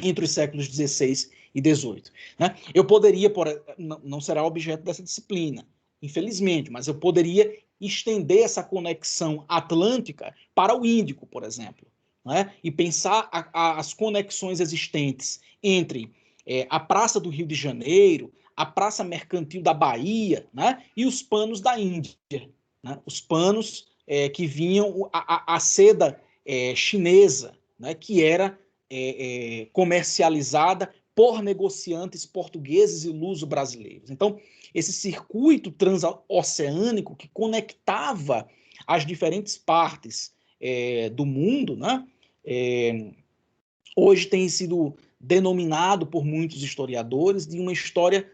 entre os séculos XVI e XVIII. Né? Eu poderia, não será objeto dessa disciplina, infelizmente, mas eu poderia estender essa conexão atlântica para o Índico, por exemplo, né? E pensar as conexões existentes entre a Praça do Rio de Janeiro, a Praça Mercantil da Bahia, né? E os panos da Índia, né? Os panos que vinham, a seda chinesa, né? Que era comercializada por negociantes portugueses e luso-brasileiros. Então, esse circuito transoceânico que conectava as diferentes partes do mundo, né, hoje tem sido denominado por muitos historiadores de uma história,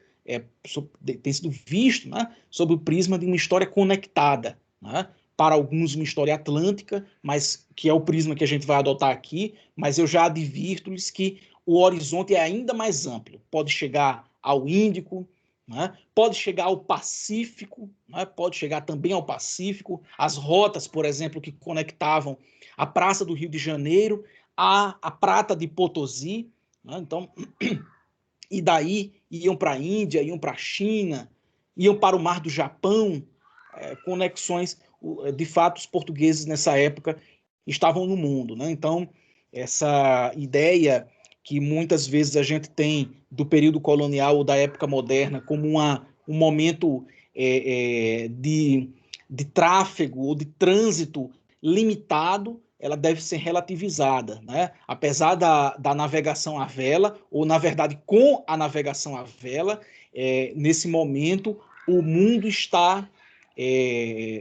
tem sido visto, né, sob o prisma de uma história conectada, né, para alguns uma história atlântica, mas que é o prisma que a gente vai adotar aqui, mas eu já advirto-lhes que o horizonte é ainda mais amplo, pode chegar ao Índico, né? Pode chegar ao Pacífico, né? Pode chegar também ao Pacífico, as rotas, por exemplo, que conectavam a Praça do Rio de Janeiro à Prata de Potosí, né? Então, e daí iam para a Índia, iam para a China, iam para o Mar do Japão, conexões, de fato, os portugueses nessa época estavam no mundo, né? Então, essa ideia que muitas vezes a gente tem do período colonial ou da época moderna como um momento de tráfego ou de trânsito limitado, ela deve ser relativizada, né? Apesar da navegação à vela, ou na verdade com a navegação à vela, nesse momento o mundo está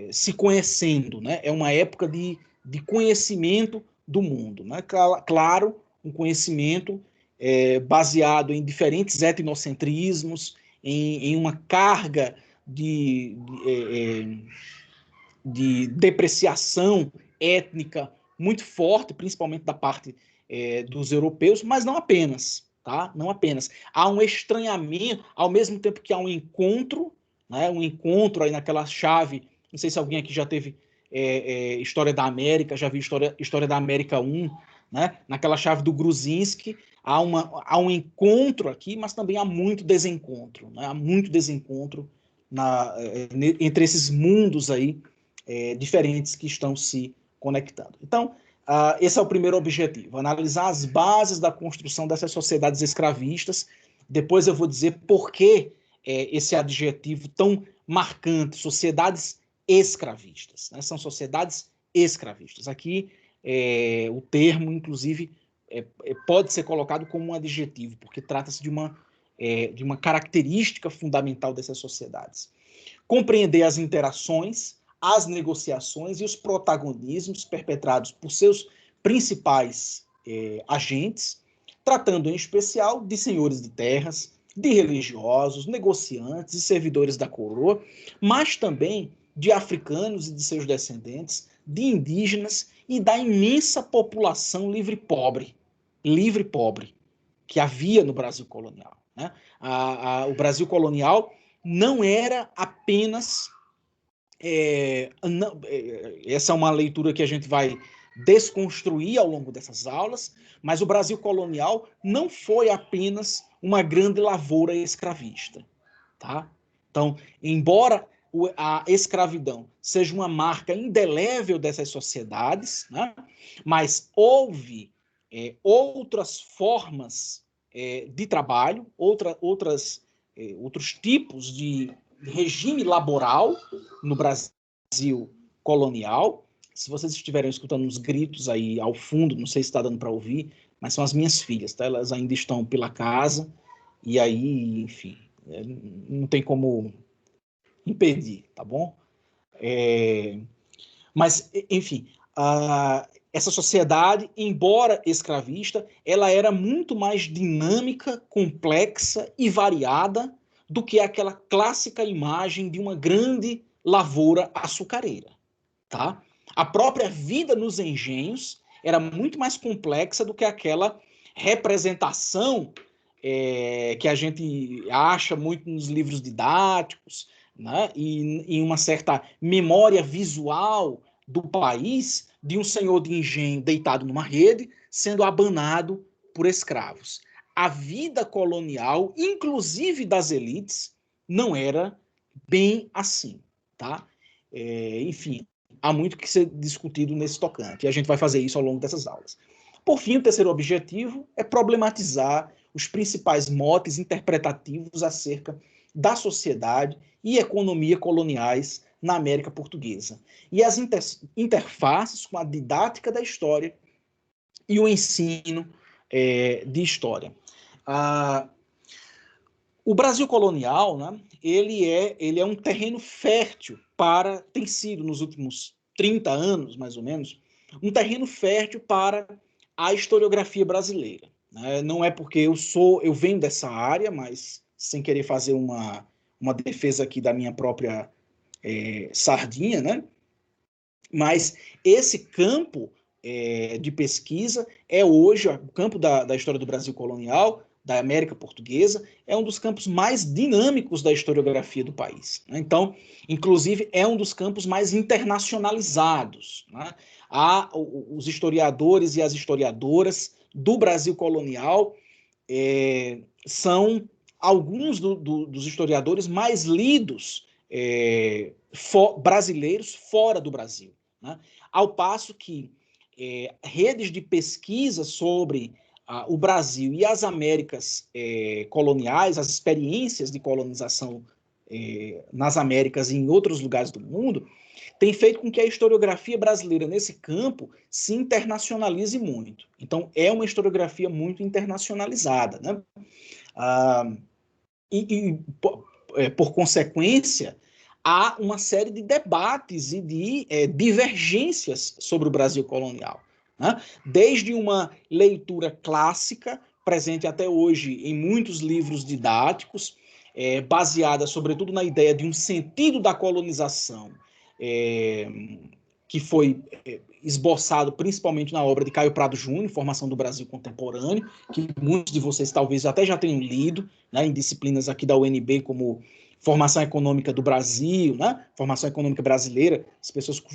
se conhecendo, né? É uma época de conhecimento do mundo, né? Claro, um conhecimento baseado em diferentes etnocentrismos, em uma carga de depreciação étnica muito forte, principalmente da parte dos europeus, mas não apenas, tá? Não apenas. Há um estranhamento, ao mesmo tempo que há um encontro, né? Um encontro aí naquela chave, não sei se alguém aqui já teve História da América, já viu História da América 1, né? Naquela chave do Gruzinski, há um encontro aqui, mas também há muito desencontro, né? Há muito desencontro entre esses mundos aí diferentes que estão se conectando. Então, esse é o primeiro objetivo, analisar as bases da construção dessas sociedades escravistas. Depois eu vou dizer por que esse adjetivo tão marcante, sociedades escravistas, né? São sociedades escravistas. Aqui, o termo, inclusive, pode ser colocado como um adjetivo, porque trata-se de uma característica fundamental dessas sociedades. Compreender as interações, as negociações e os protagonismos perpetrados por seus principais agentes, tratando em especial de senhores de terras, de religiosos, negociantes e servidores da coroa, mas também de africanos e de seus descendentes, de indígenas e da imensa população livre e pobre, que havia no Brasil colonial, né? O Brasil colonial não era apenas... essa é uma leitura que a gente vai desconstruir ao longo dessas aulas, mas o Brasil colonial não foi apenas uma grande lavoura escravista, tá? Então, embora a escravidão seja uma marca indelével dessas sociedades, né? Mas houve outras formas de trabalho, outros tipos de regime laboral no Brasil colonial. Se vocês estiverem escutando uns gritos aí ao fundo, não sei se está dando para ouvir, mas são as minhas filhas, tá? Elas ainda estão pela casa, e aí, enfim, não tem como impedir, tá bom? Mas, enfim, essa sociedade, embora escravista, ela era muito mais dinâmica, complexa e variada do que aquela clássica imagem de uma grande lavoura açucareira, tá? A própria vida nos engenhos era muito mais complexa do que aquela representação que a gente acha muito nos livros didáticos, né? E em uma certa memória visual do país, de um senhor de engenho deitado numa rede, sendo abanado por escravos. A vida colonial, inclusive das elites, não era bem assim, tá? Enfim, há muito que ser discutido nesse tocante, e a gente vai fazer isso ao longo dessas aulas. Por fim, o terceiro objetivo é problematizar os principais motes interpretativos acerca da sociedade e economia coloniais na América Portuguesa, e as interfaces com a didática da história e o ensino de história. O Brasil colonial, né, ele é um terreno fértil tem sido nos últimos 30 anos, mais ou menos, um terreno fértil para a historiografia brasileira. Né? Não é porque eu venho dessa área, mas sem querer fazer uma defesa aqui da minha própria sardinha, né? Mas esse campo de pesquisa hoje, o campo da história do Brasil colonial, da América Portuguesa, é um dos campos mais dinâmicos da historiografia do país. Né? Então, inclusive, é um dos campos mais internacionalizados. Né? Os historiadores e as historiadoras do Brasil colonial são alguns dos historiadores mais lidos brasileiros fora do Brasil. Né? Ao passo que redes de pesquisa sobre o Brasil e as Américas coloniais, as experiências de colonização nas Américas e em outros lugares do mundo, tem feito com que a historiografia brasileira nesse campo se internacionalize muito. Então, é uma historiografia muito internacionalizada. Né? Por consequência, há uma série de debates e de divergências sobre o Brasil colonial. Né? Desde uma leitura clássica, presente até hoje em muitos livros didáticos, baseada sobretudo na ideia de um sentido da colonização, que foi esboçado principalmente na obra de Caio Prado Júnior, Formação do Brasil Contemporâneo, que muitos de vocês talvez até já tenham lido, né, em disciplinas aqui da UNB, como Formação Econômica do Brasil, né? Formação Econômica Brasileira.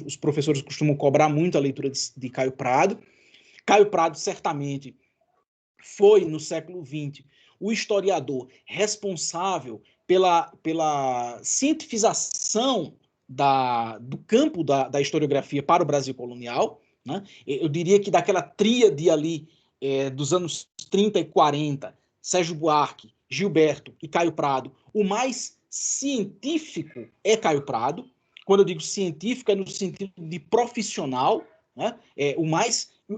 Os professores costumam cobrar muito a leitura de Caio Prado. Caio Prado, certamente, foi, no século XX, o historiador responsável pela cientificação do campo da historiografia para o Brasil colonial. Né? Eu diria que daquela tríade ali dos anos 30 e 40, Sérgio Buarque, Gilberto e Caio Prado, o mais científico é Caio Prado. Quando eu digo científico, é no sentido de profissional, né?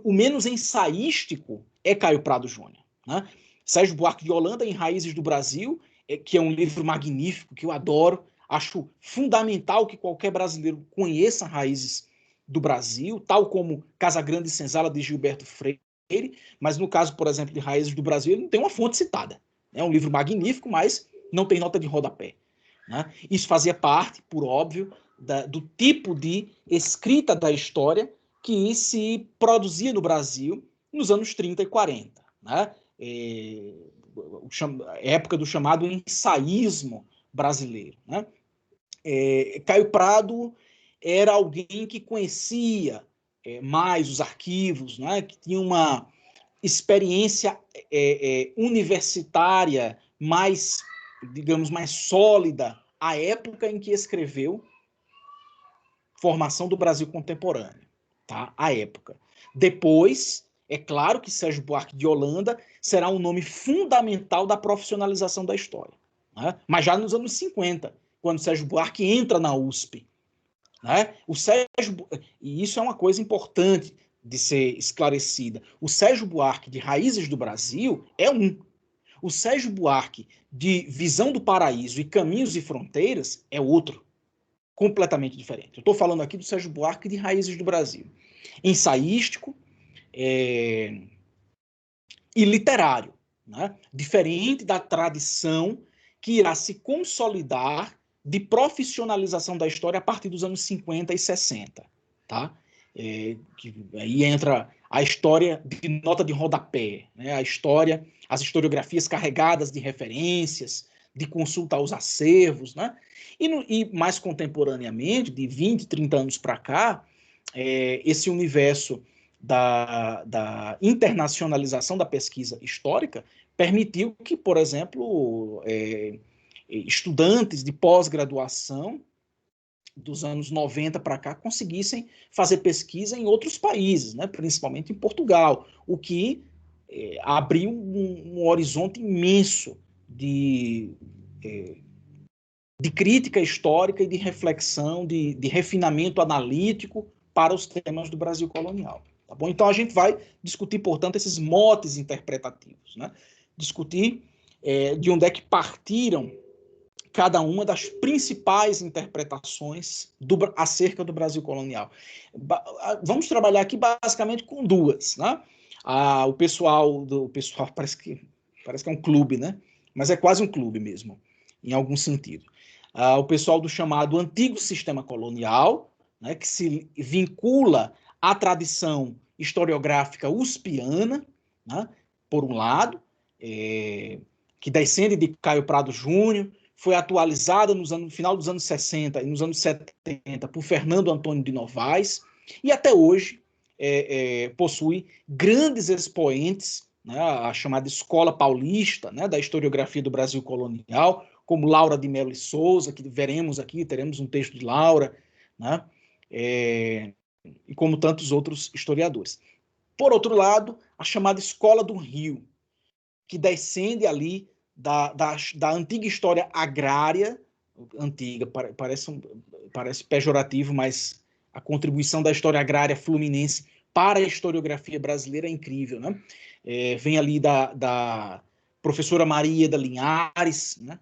O menos ensaístico é Caio Prado Júnior. Né? Sérgio Buarque de Holanda, em Raízes do Brasil, que é um livro magnífico, que eu adoro, acho fundamental que qualquer brasileiro conheça Raízes do Brasil, tal como Casagrande e Senzala, de Gilberto Freire, mas no caso, por exemplo, de Raízes do Brasil, ele não tem uma fonte citada. É um livro magnífico, mas não tem nota de rodapé. Né? Isso fazia parte, por óbvio, do tipo de escrita da história que se produzia no Brasil nos anos 30 e 40. Né? Época do chamado ensaísmo brasileiro. Né? Caio Prado era alguém que conhecia mais os arquivos, né? Que tinha uma experiência universitária mais, digamos, mais sólida à época em que escreveu Formação do Brasil Contemporâneo, tá? À época. Depois, é claro que Sérgio Buarque de Holanda será um nome fundamental da profissionalização da história, né? Mas já nos anos 50, quando Sérgio Buarque entra na USP, né? E isso é uma coisa importante de ser esclarecida. O Sérgio Buarque de Raízes do Brasil é um. O Sérgio Buarque de Visão do Paraíso e Caminhos e Fronteiras é outro. Completamente diferente. Eu estou falando aqui do Sérgio Buarque de Raízes do Brasil. Ensaístico e literário. Né? Diferente da tradição que irá se consolidar de profissionalização da história a partir dos anos 50 e 60, tá? Que aí entra a história de nota de rodapé, né? A história, as historiografias carregadas de referências, de consulta aos acervos, né? E mais contemporaneamente, de 20, 30 anos para cá, esse universo da internacionalização da pesquisa histórica permitiu que, por exemplo, estudantes de pós-graduação dos anos 90 para cá conseguissem fazer pesquisa em outros países, né, principalmente em Portugal, o que abriu um horizonte imenso de crítica histórica e de reflexão, de refinamento analítico para os temas do Brasil colonial. Tá bom? Então, a gente vai discutir, portanto, esses motes interpretativos, né? Discutir de onde é que partiram cada uma das principais interpretações acerca do Brasil colonial. Vamos trabalhar aqui basicamente com duas, né? O pessoal parece que é um clube, né? Mas é quase um clube mesmo, em algum sentido. O pessoal do chamado antigo sistema colonial, né, que se vincula à tradição historiográfica uspiana, né, por um lado, que descende de Caio Prado Júnior, foi atualizada no final dos anos 60 e nos anos 70 por Fernando Antônio de Novaes, e até hoje possui grandes expoentes, né, a chamada Escola Paulista, né, da historiografia do Brasil colonial, como Laura de Mello e Souza, que veremos aqui, teremos um texto de Laura, né, e como tantos outros historiadores. Por outro lado, a chamada Escola do Rio, que descende ali da antiga história agrária, antiga, parece pejorativo, mas a contribuição da história agrária fluminense para a historiografia brasileira é incrível, né? Vem ali da professora Maria da Linhares, né?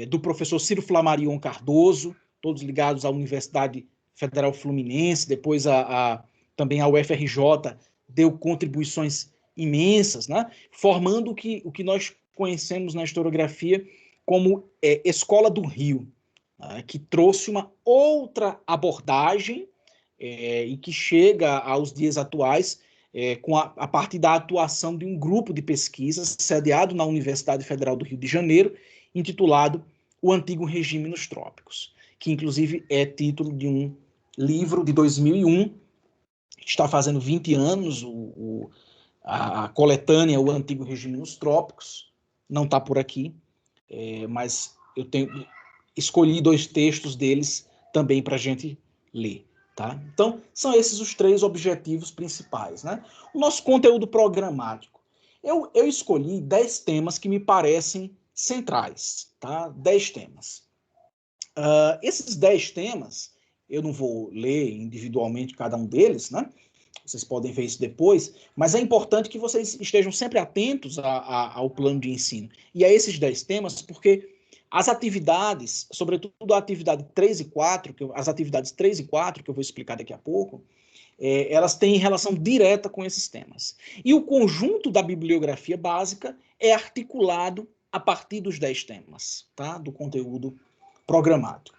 Do professor Ciro Flamarion Cardoso, todos ligados à Universidade Federal Fluminense, depois também a UFRJ deu contribuições imensas, né? Formando o que nós conhecemos na historiografia como Escola do Rio, né? Que trouxe uma outra abordagem e que chega aos dias atuais a partir da atuação de um grupo de pesquisas sediado na Universidade Federal do Rio de Janeiro, intitulado O Antigo Regime nos Trópicos, que inclusive é título de um livro de 2001, que está fazendo 20 anos, a coletânea O Antigo Regime nos Trópicos. Não está por aqui, mas eu escolhi 2 textos deles também para a gente ler. Tá? Então, são esses os 3 objetivos principais, né? O nosso conteúdo programático. Eu escolhi 10 temas que me parecem centrais, tá? 10 temas. Esses 10 temas, eu não vou ler individualmente cada um deles, né? Vocês podem ver isso depois, mas é importante que vocês estejam sempre atentos ao plano de ensino e a esses 10 temas, porque as atividades, sobretudo a atividade 3 e 4, as atividades 3 e 4, que eu vou explicar daqui a pouco, elas têm relação direta com esses temas. E o conjunto da bibliografia básica é articulado a partir dos 10 temas, tá? Do conteúdo programático.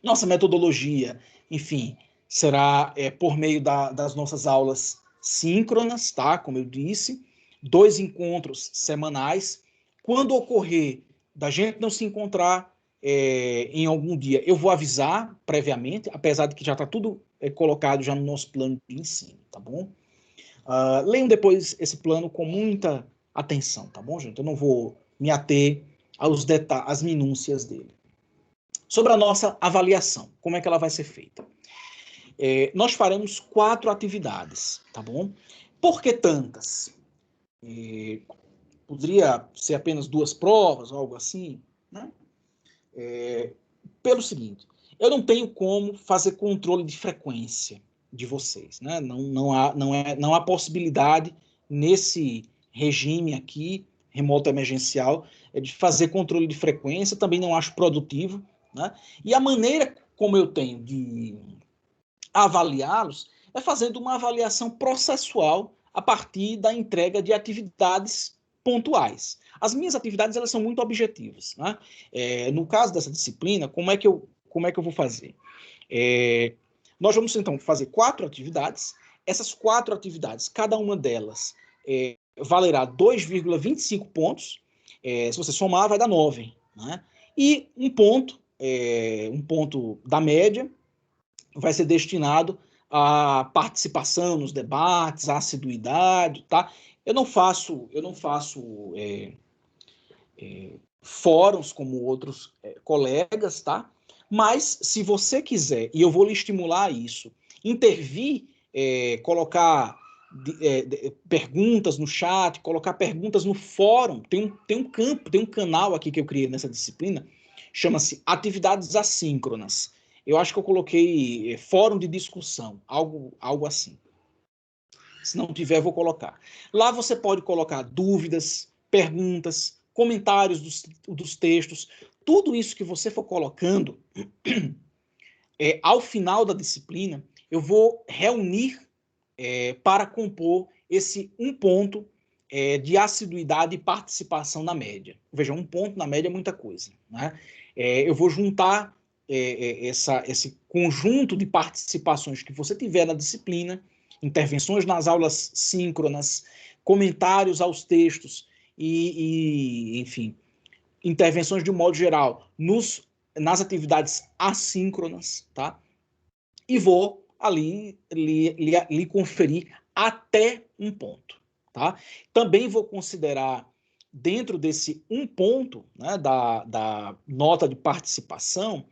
Nossa metodologia, enfim, será por meio das nossas aulas síncronas, tá? Como eu disse, 2 encontros semanais. Quando ocorrer da gente não se encontrar em algum dia, eu vou avisar previamente, apesar de que já está tudo colocado já no nosso plano de ensino, tá bom? Leiam depois esse plano com muita atenção, tá bom, gente? Eu não vou me ater aos detalhes, às minúcias dele. Sobre a nossa avaliação, como é que ela vai ser feita? Nós faremos 4 atividades, tá bom? Por que tantas? Poderia ser apenas 2 provas, ou algo assim, né? Pelo seguinte, eu não tenho como fazer controle de frequência de vocês, né? Não há possibilidade nesse regime aqui, remoto emergencial, de fazer controle de frequência, também não acho produtivo, né? E a maneira como eu tenho de avaliá-los é fazendo uma avaliação processual a partir da entrega de atividades pontuais. As minhas atividades, elas são muito objetivas, né? No caso dessa disciplina, como é que eu vou fazer? Nós vamos, então, fazer 4 atividades. Essas 4 atividades, cada uma delas valerá 2,25 pontos. Se você somar, vai dar 9. Né? E um ponto da média vai ser destinado à participação nos debates, à assiduidade, tá? Eu não faço fóruns como outros colegas, tá? Mas, se você quiser, e eu vou lhe estimular a isso, intervir, colocar perguntas no chat, colocar perguntas no fórum, tem um canal aqui que eu criei nessa disciplina, chama-se Atividades Assíncronas. Eu acho que eu coloquei fórum de discussão, algo assim. Se não tiver, eu vou colocar. Lá você pode colocar dúvidas, perguntas, comentários dos textos, tudo isso que você for colocando, ao final da disciplina, eu vou reunir para compor esse um ponto de assiduidade e participação na média. Veja, um ponto na média é muita coisa. Né? Eu vou juntar esse conjunto de participações que você tiver na disciplina, intervenções nas aulas síncronas, comentários aos textos e enfim, intervenções de um modo geral nas atividades assíncronas, tá? E vou ali lhe conferir até um ponto, tá? Também vou considerar, dentro desse um ponto, né, da nota de participação,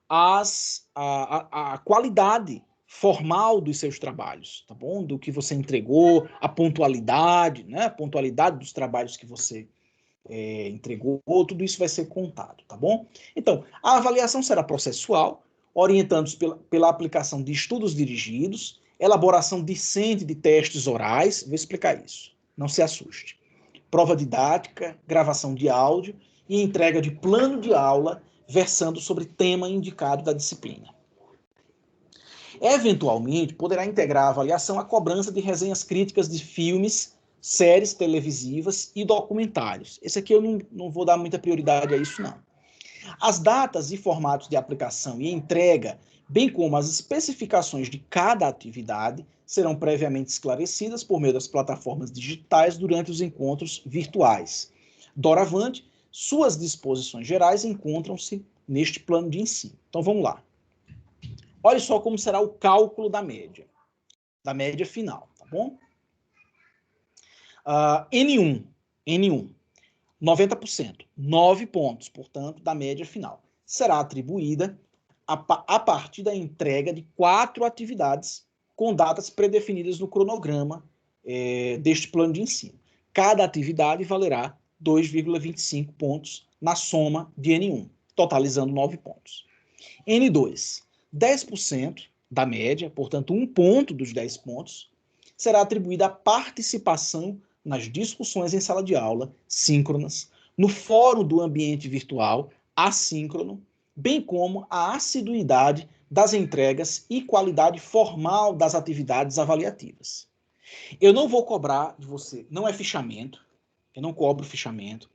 a qualidade formal dos seus trabalhos, tá bom? Do que você entregou, a pontualidade, né? A pontualidade dos trabalhos que você entregou, tudo isso vai ser contado, tá bom? Então, a avaliação será processual, orientando-se pela aplicação de estudos dirigidos, elaboração discente de testes orais, vou explicar isso, não se assuste. Prova didática, gravação de áudio e entrega de plano de aula versando sobre tema indicado da disciplina. Eventualmente, poderá integrar a avaliação a cobrança de resenhas críticas de filmes, séries televisivas e documentários. Esse aqui eu não vou dar muita prioridade a isso, não. As datas e formatos de aplicação e entrega, bem como as especificações de cada atividade, serão previamente esclarecidas por meio das plataformas digitais durante os encontros virtuais. Doravante, suas disposições gerais encontram-se neste plano de ensino. Então, vamos lá. Olha só como será o cálculo da média final, tá bom? N1, 90%, 9 pontos, portanto, da média final. Será atribuída a partir da entrega de 4 atividades com datas predefinidas no cronograma deste plano de ensino. Cada atividade valerá 2,25 pontos na soma de N1, totalizando 9 pontos. N2, 10% da média, portanto, 1 ponto dos 10 pontos, será atribuída à participação nas discussões em sala de aula, síncronas, no fórum do ambiente virtual, assíncrono, bem como a assiduidade das entregas e qualidade formal das atividades avaliativas. Eu não vou cobrar de você, não é fichamento, eu não cobro fichamento,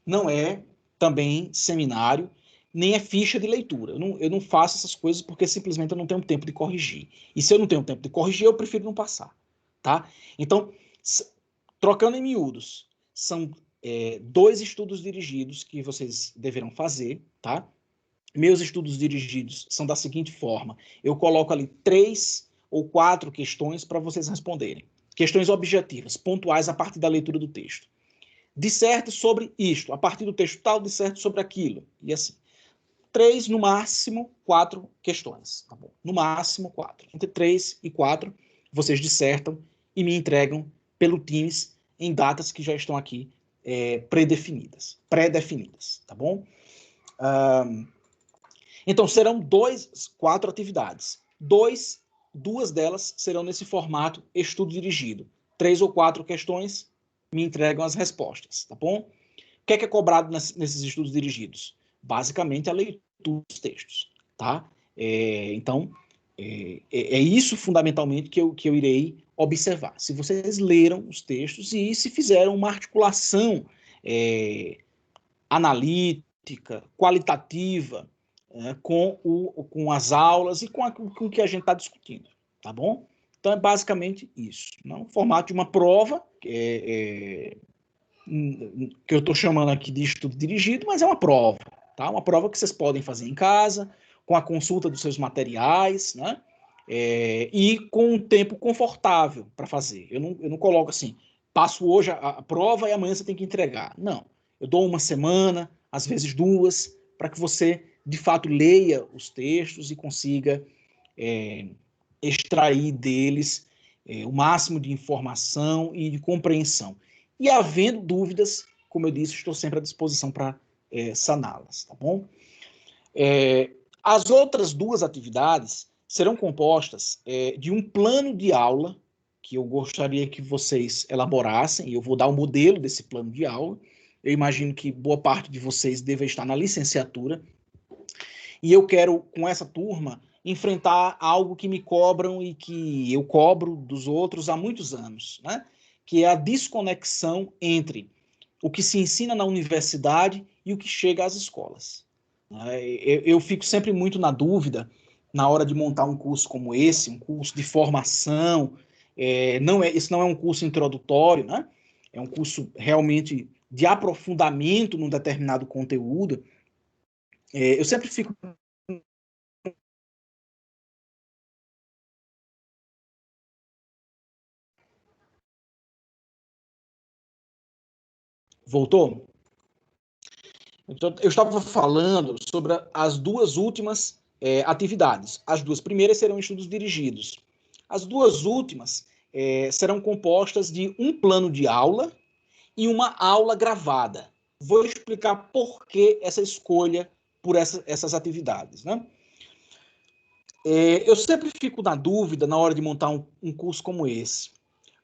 não é também seminário, nem é ficha de leitura. Eu não faço essas coisas porque simplesmente eu não tenho tempo de corrigir. E se eu não tenho tempo de corrigir, eu prefiro não passar. Tá? Então, trocando em miúdos, são 2 estudos dirigidos que vocês deverão fazer, tá? Meus estudos dirigidos são da seguinte forma: eu coloco ali 3 ou 4 questões para vocês responderem. Questões objetivas, pontuais a partir da leitura do texto. Disserte sobre isto, a partir do texto tal, disserte sobre aquilo, e assim. 3, no máximo, 4 questões, tá bom? No máximo 4. Entre 3 e 4, vocês dissertam e me entregam pelo Teams em datas que já estão aqui pré-definidas, tá bom? Então, serão 4 atividades. 2 delas serão nesse formato estudo dirigido. 3 ou 4 questões me entregam as respostas, tá bom? O que é cobrado nesses estudos dirigidos? Basicamente, a leitura dos textos, tá? Então, é isso fundamentalmente que eu irei observar se vocês leram os textos e se fizeram uma articulação analítica, qualitativa, com as aulas e com o que a gente está discutindo, tá bom? Então, é basicamente isso. No formato de uma prova, que eu estou chamando aqui de estudo dirigido, mas é uma prova, tá? Uma prova que vocês podem fazer em casa, com a consulta dos seus materiais, né? E com um tempo confortável para fazer. Eu não coloco assim, passo hoje a prova e amanhã você tem que entregar. Não. Eu dou uma semana, às vezes 2, para que você, de fato, leia os textos e consiga extrair deles o máximo de informação e de compreensão. E havendo dúvidas, como eu disse, estou sempre à disposição para saná-las, tá bom? As outras 2 atividades serão compostas de um plano de aula, que eu gostaria que vocês elaborassem, e eu vou dar o modelo desse plano de aula. Eu imagino que boa parte de vocês deve estar na licenciatura, e eu quero, com essa turma, enfrentar algo que me cobram e que eu cobro dos outros há muitos anos, né? Que é a desconexão entre o que se ensina na universidade e o que chega às escolas. Eu fico sempre muito na dúvida, na hora de montar um curso como esse, um curso de formação, esse não é um curso introdutório, né? É um curso realmente de aprofundamento num determinado conteúdo. Eu sempre fico... Voltou? Então, eu estava falando sobre as 2 últimas atividades. As 2 primeiras serão estudos dirigidos. As 2 últimas serão compostas de um plano de aula e uma aula gravada. Vou explicar por que essa escolha por essas atividades, né? Eu sempre fico na dúvida na hora de montar um curso como esse,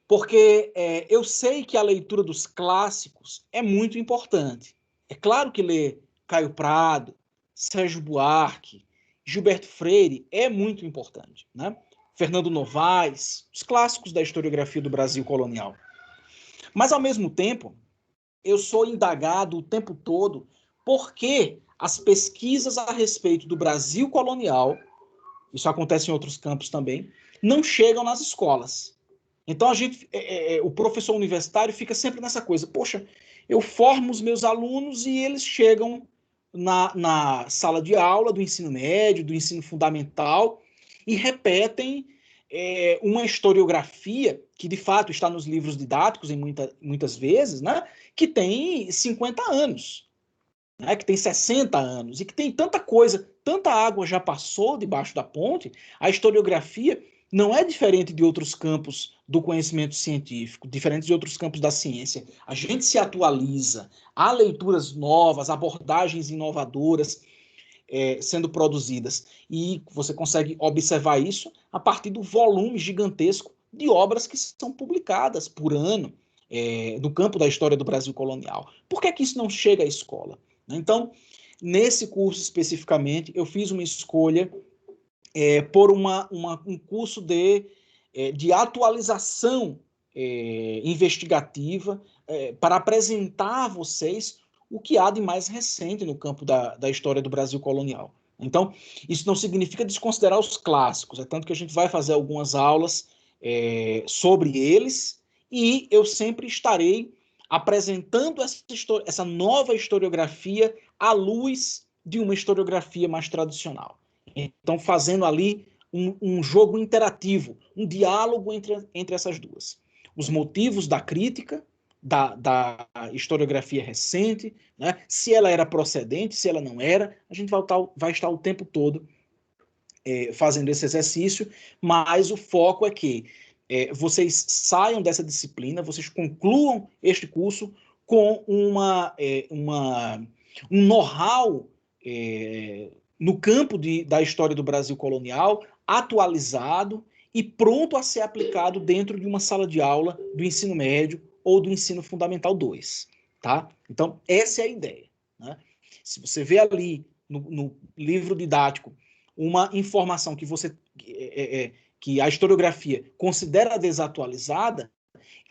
porque eu sei que a leitura dos clássicos é muito importante. É claro que ler Caio Prado, Sérgio Buarque, Gilberto Freire é muito importante, né? Fernando Novaes, os clássicos da historiografia do Brasil colonial. Mas, ao mesmo tempo, eu sou indagado o tempo todo porque as pesquisas a respeito do Brasil colonial, isso acontece em outros campos também, não chegam nas escolas. Então, o professor universitário fica sempre nessa coisa, poxa, eu formo os meus alunos e eles chegam na sala de aula do ensino médio, do ensino fundamental, e repetem uma historiografia que, de fato, está nos livros didáticos, muitas vezes, né, que tem 50 anos, né, que tem 60 anos, e que tem tanta coisa, tanta água já passou debaixo da ponte. A historiografia não é diferente de outros campos do conhecimento científico, diferente de outros campos da ciência. A gente se atualiza, há leituras novas, abordagens inovadoras sendo produzidas. E você consegue observar isso a partir do volume gigantesco de obras que são publicadas por ano no campo da história do Brasil colonial. Por que isso não chega à escola? Então, nesse curso especificamente, eu fiz uma escolha por um curso de atualização investigativa para apresentar a vocês o que há de mais recente no campo da história do Brasil colonial. Então, isso não significa desconsiderar os clássicos, é tanto que a gente vai fazer algumas aulas sobre eles, e eu sempre estarei apresentando essa nova historiografia à luz de uma historiografia mais tradicional. Então, fazendo ali um jogo interativo, um diálogo entre essas 2. Os motivos da crítica, da historiografia recente, né? Se ela era procedente, se ela não era, a gente vai estar o tempo todo fazendo esse exercício, mas o foco é que vocês saiam dessa disciplina, vocês concluam este curso com um know-how no campo da história do Brasil colonial, atualizado e pronto a ser aplicado dentro de uma sala de aula do ensino médio ou do ensino fundamental 2, tá? Então, essa é a ideia, né? Se você vê ali no livro didático uma informação que você que a historiografia considera desatualizada,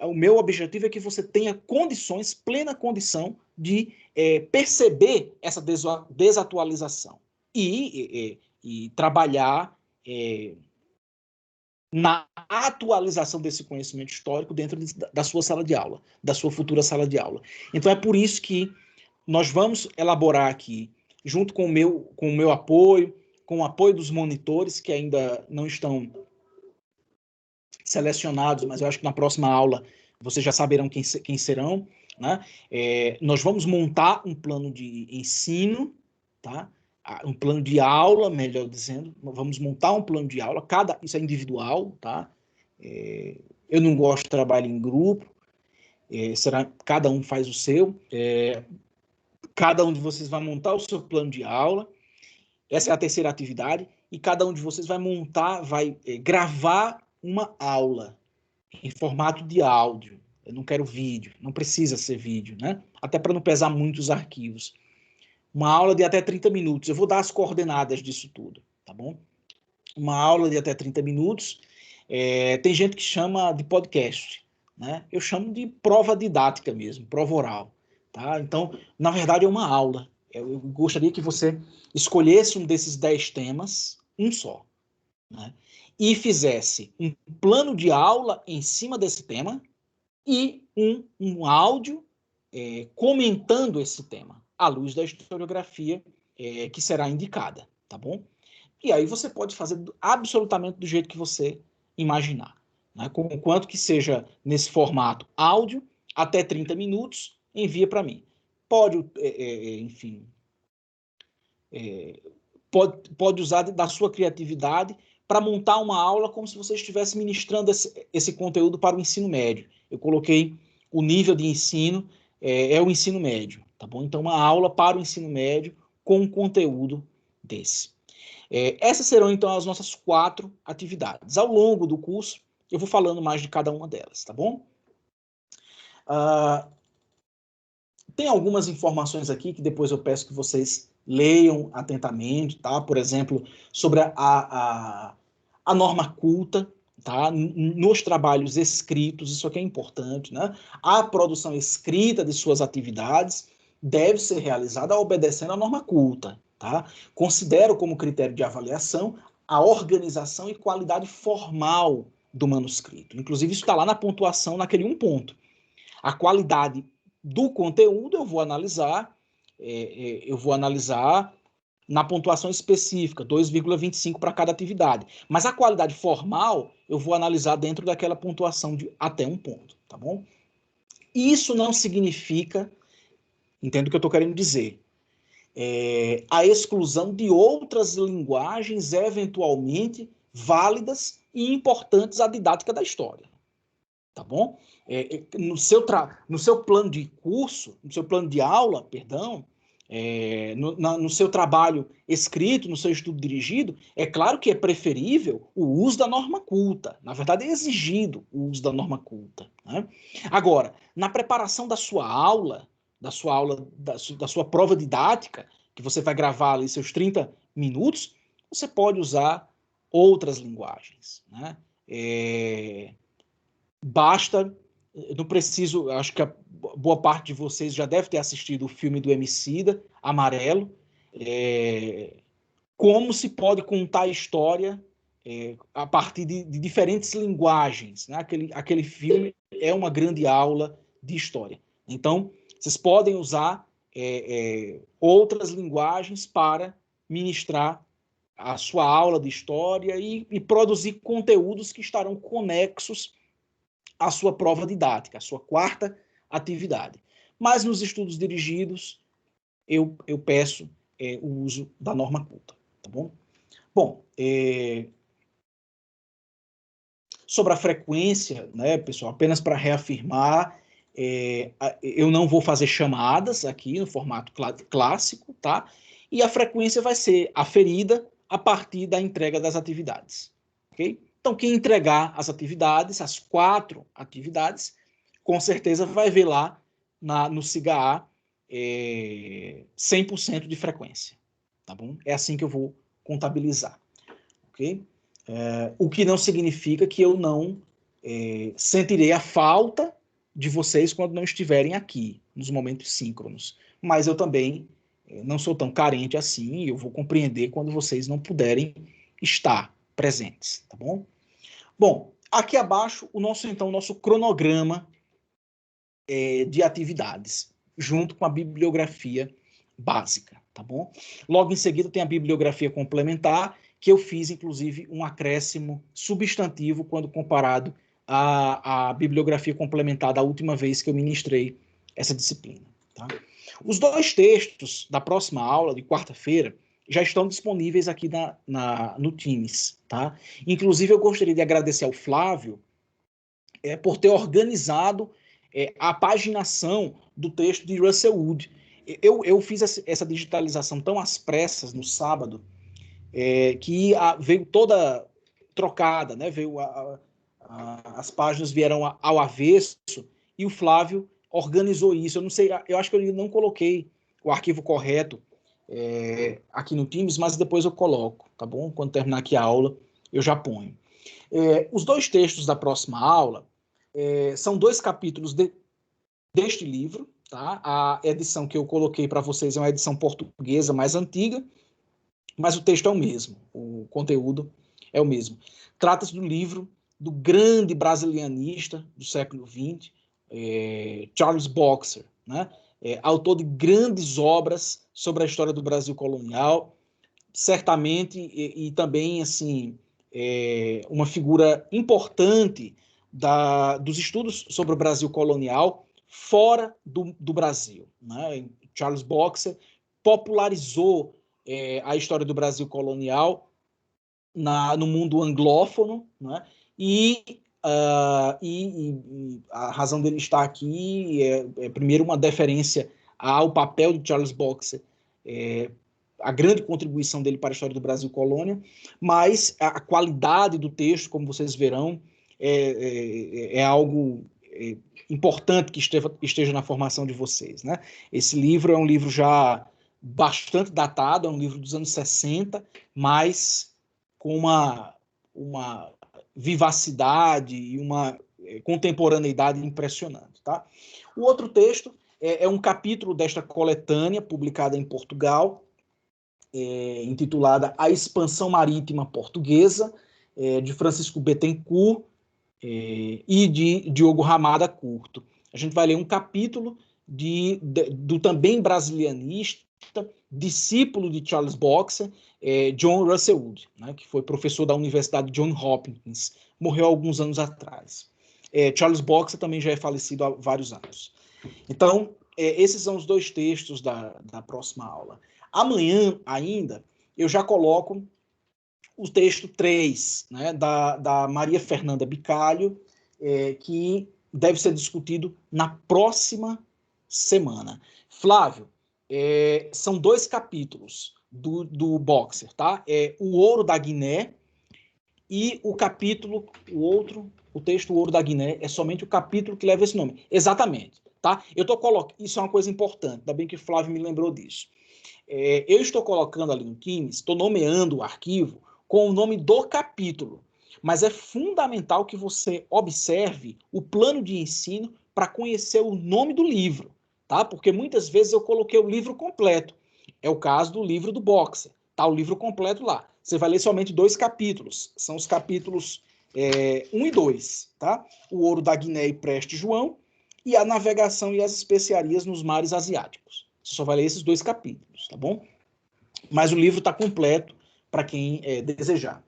o meu objetivo é que você tenha condições, plena condição, de perceber essa desatualização e trabalhar na atualização desse conhecimento histórico dentro da sua sala de aula, da sua futura sala de aula. Então é por isso que nós vamos elaborar aqui, junto com o meu apoio, com o apoio dos monitores, que ainda não estão selecionados, mas eu acho que na próxima aula vocês já saberão quem serão, né? Nós vamos montar um plano de ensino, tá? Um plano de aula, melhor dizendo, vamos montar um plano de aula, isso é individual, tá? Eu não gosto de trabalho em grupo, cada um faz o seu, cada um de vocês vai montar o seu plano de aula, essa é a terceira atividade, e cada um de vocês vai gravar uma aula em formato de áudio. Eu não quero vídeo, não precisa ser vídeo, né? Até para não pesar muito os arquivos. Uma aula de até 30 minutos. Eu vou dar as coordenadas disso tudo, tá bom? Uma aula de até 30 minutos. Tem gente que chama de podcast, né? Eu chamo de prova didática mesmo, prova oral, tá? Então, na verdade, é uma aula. Eu gostaria que você escolhesse um desses 10 temas, um só, né? E fizesse um plano de aula em cima desse tema e um áudio comentando esse tema, à luz da historiografia que será indicada, tá bom? E aí você pode fazer absolutamente do jeito que você imaginar, né? Conquanto que seja nesse formato áudio, até 30 minutos, envia para mim. Pode, enfim, pode usar da sua criatividade para montar uma aula como se você estivesse ministrando esse conteúdo para o ensino médio. Eu coloquei o nível de ensino, o ensino médio, tá bom? Então, uma aula para o ensino médio com um conteúdo desse. Essas serão, então, as nossas 4 atividades. Ao longo do curso, eu vou falando mais de cada uma delas, tá bom? Tem algumas informações aqui que depois eu peço que vocês leiam atentamente, tá? Por exemplo, sobre a norma culta, tá? Nos trabalhos escritos, isso aqui é importante, né? A produção escrita de suas atividades deve ser realizada obedecendo à norma culta, tá? Considero como critério de avaliação a organização e qualidade formal do manuscrito. Inclusive, isso está lá na pontuação, naquele 1 ponto. A qualidade do conteúdo eu vou analisar na pontuação específica, 2,25 para cada atividade. Mas a qualidade formal eu vou analisar dentro daquela pontuação de até 1 ponto, tá bom? Isso não significa, entendo o que eu estou querendo dizer, a exclusão de outras linguagens eventualmente válidas e importantes à didática da história, tá bom? No seu plano de curso, no seu plano de aula, perdão, no seu trabalho escrito, no seu estudo dirigido, é claro que é preferível o uso da norma culta. Na verdade, é exigido o uso da norma culta, né? Agora, na preparação da sua aula, da sua prova didática, que você vai gravar ali seus 30 minutos, você pode usar outras linguagens, né? Basta, não preciso, acho que a boa parte de vocês já deve ter assistido o filme do Emicida, Amarelo, como se pode contar a história a partir de diferentes linguagens, né? Aquele filme é uma grande aula de história. Então, vocês podem usar outras linguagens para ministrar a sua aula de história e produzir conteúdos que estarão conexos à sua prova didática, a sua 4ª atividade. Mas nos estudos dirigidos, eu peço o uso da norma culta, tá bom? Bom, sobre a frequência, né, pessoal, apenas para reafirmar, eu não vou fazer chamadas aqui no formato clássico, tá? E a frequência vai ser aferida a partir da entrega das atividades, ok? Então, quem entregar as atividades, as 4 atividades, com certeza vai ver lá no SIGA 100% de frequência, tá bom? É assim que eu vou contabilizar, ok? o que não significa que eu não sentirei a falta de vocês quando não estiverem aqui, nos momentos síncronos. Mas eu também não sou tão carente assim, e eu vou compreender quando vocês não puderem estar presentes, tá bom? Bom, aqui abaixo, o nosso cronograma de atividades, junto com a bibliografia básica, tá bom? Logo em seguida tem a bibliografia complementar, que eu fiz, inclusive, um acréscimo substantivo quando comparado à bibliografia complementar da última vez que eu ministrei essa disciplina, tá? Os 2 textos da próxima aula, de quarta-feira, já estão disponíveis aqui no Teams, tá? Inclusive, eu gostaria de agradecer ao Flávio por ter organizado a paginação do texto de Russell Wood. Eu fiz essa digitalização tão às pressas no sábado, que veio toda trocada, né? As páginas vieram ao avesso, e o Flávio organizou isso. Eu não sei, eu acho que eu não coloquei o arquivo correto aqui no Teams, mas depois eu coloco, tá bom? Quando terminar aqui a aula, eu já ponho. Os 2 textos da próxima aula são 2 capítulos deste livro, tá? A edição que eu coloquei para vocês é uma edição portuguesa mais antiga, mas o texto é o mesmo, o conteúdo é o mesmo. Trata-se do livro do grande brasilianista do século XX, Charles Boxer, né? Autor de grandes obras sobre a história do Brasil colonial, certamente, e também, assim, uma figura importante dos estudos sobre o Brasil colonial fora do Brasil, né? Charles Boxer popularizou a história do Brasil colonial no mundo anglófono, né? E a razão dele estar aqui primeiro, uma deferência ao papel de Charles Boxer, a grande contribuição dele para a história do Brasil colônia, mas a qualidade do texto, como vocês verão, é algo importante que esteja na formação de vocês, né? Esse livro é um livro já bastante datado, é um livro dos anos 60, mas com uma vivacidade e uma contemporaneidade impressionante, tá? O outro texto é um capítulo desta coletânea publicada em Portugal, intitulada A Expansão Marítima Portuguesa, de Francisco Bettencourt e de Diogo Ramada Curto. A gente vai ler um capítulo do também brasilianista, discípulo de Charles Boxer, John Russell Wood, né, que foi professor da Universidade Johns Hopkins, morreu há alguns anos atrás. Charles Boxer também já é falecido há vários anos. Então, esses são os 2 textos da próxima aula. Amanhã, ainda, eu já coloco o texto 3, né, da Maria Fernanda Bicalho, que deve ser discutido na próxima semana. Flávio, são 2 capítulos do Boxer, tá? O Ouro da Guiné e o capítulo, o texto O Ouro da Guiné é somente o capítulo que leva esse nome. Exatamente, tá? Eu estou colocando, isso é uma coisa importante, ainda bem que o Flávio me lembrou disso. Eu estou colocando ali no Teams, estou nomeando o arquivo com o nome do capítulo, mas é fundamental que você observe o plano de ensino para conhecer o nome do livro, tá? Porque muitas vezes eu coloquei o livro completo. É o caso do livro do Boxer, tá? O livro completo lá. Você vai ler somente 2 capítulos, são os capítulos 1 e 2, tá? O Ouro da Guiné e Preste João, e a Navegação e as Especiarias nos Mares Asiáticos. Você só vai ler esses 2 capítulos, tá bom? Mas o livro está completo para quem desejar.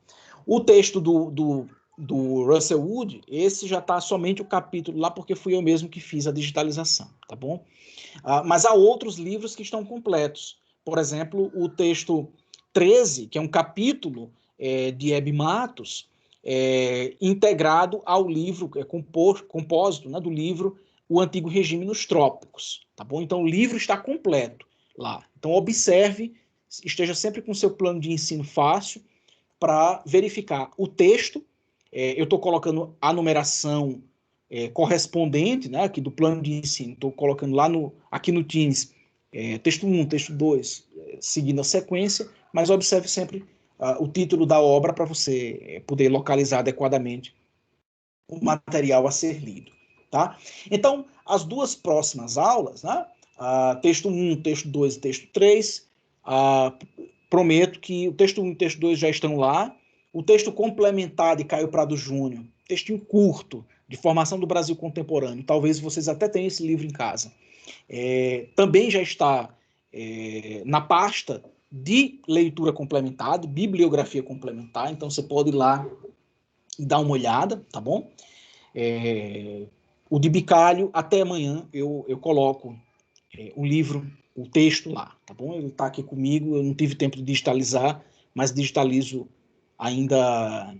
O texto do Russell Wood, esse já está somente o capítulo lá, porque fui eu mesmo que fiz a digitalização, tá bom? Mas há outros livros que estão completos. Por exemplo, o texto 13, que é um capítulo de Hebe Matos, integrado ao livro, compósito, né, do livro O Antigo Regime nos Trópicos, tá bom? Então, o livro está completo lá. Então, observe, esteja sempre com o seu plano de ensino fácil para verificar o texto. Eu estou colocando a numeração correspondente, né, aqui do plano de ensino. Estou colocando lá aqui no Teams, texto 1, texto 2, seguindo a sequência, mas observe sempre o título da obra para você poder localizar adequadamente o material a ser lido, tá? Então, as duas próximas aulas, né? Texto 1, texto 2 e texto 3, prometo que o texto 1 e o texto 2 já estão lá. O texto complementar de Caio Prado Júnior, textinho curto, de formação do Brasil contemporâneo, talvez vocês até tenham esse livro em casa, também já está na pasta de leitura complementar, de bibliografia complementar, então você pode ir lá e dar uma olhada, tá bom? O de Bicalho, até amanhã eu coloco o livro, o texto lá, tá bom? Ele está aqui comigo, eu não tive tempo de digitalizar, mas digitalizo ainda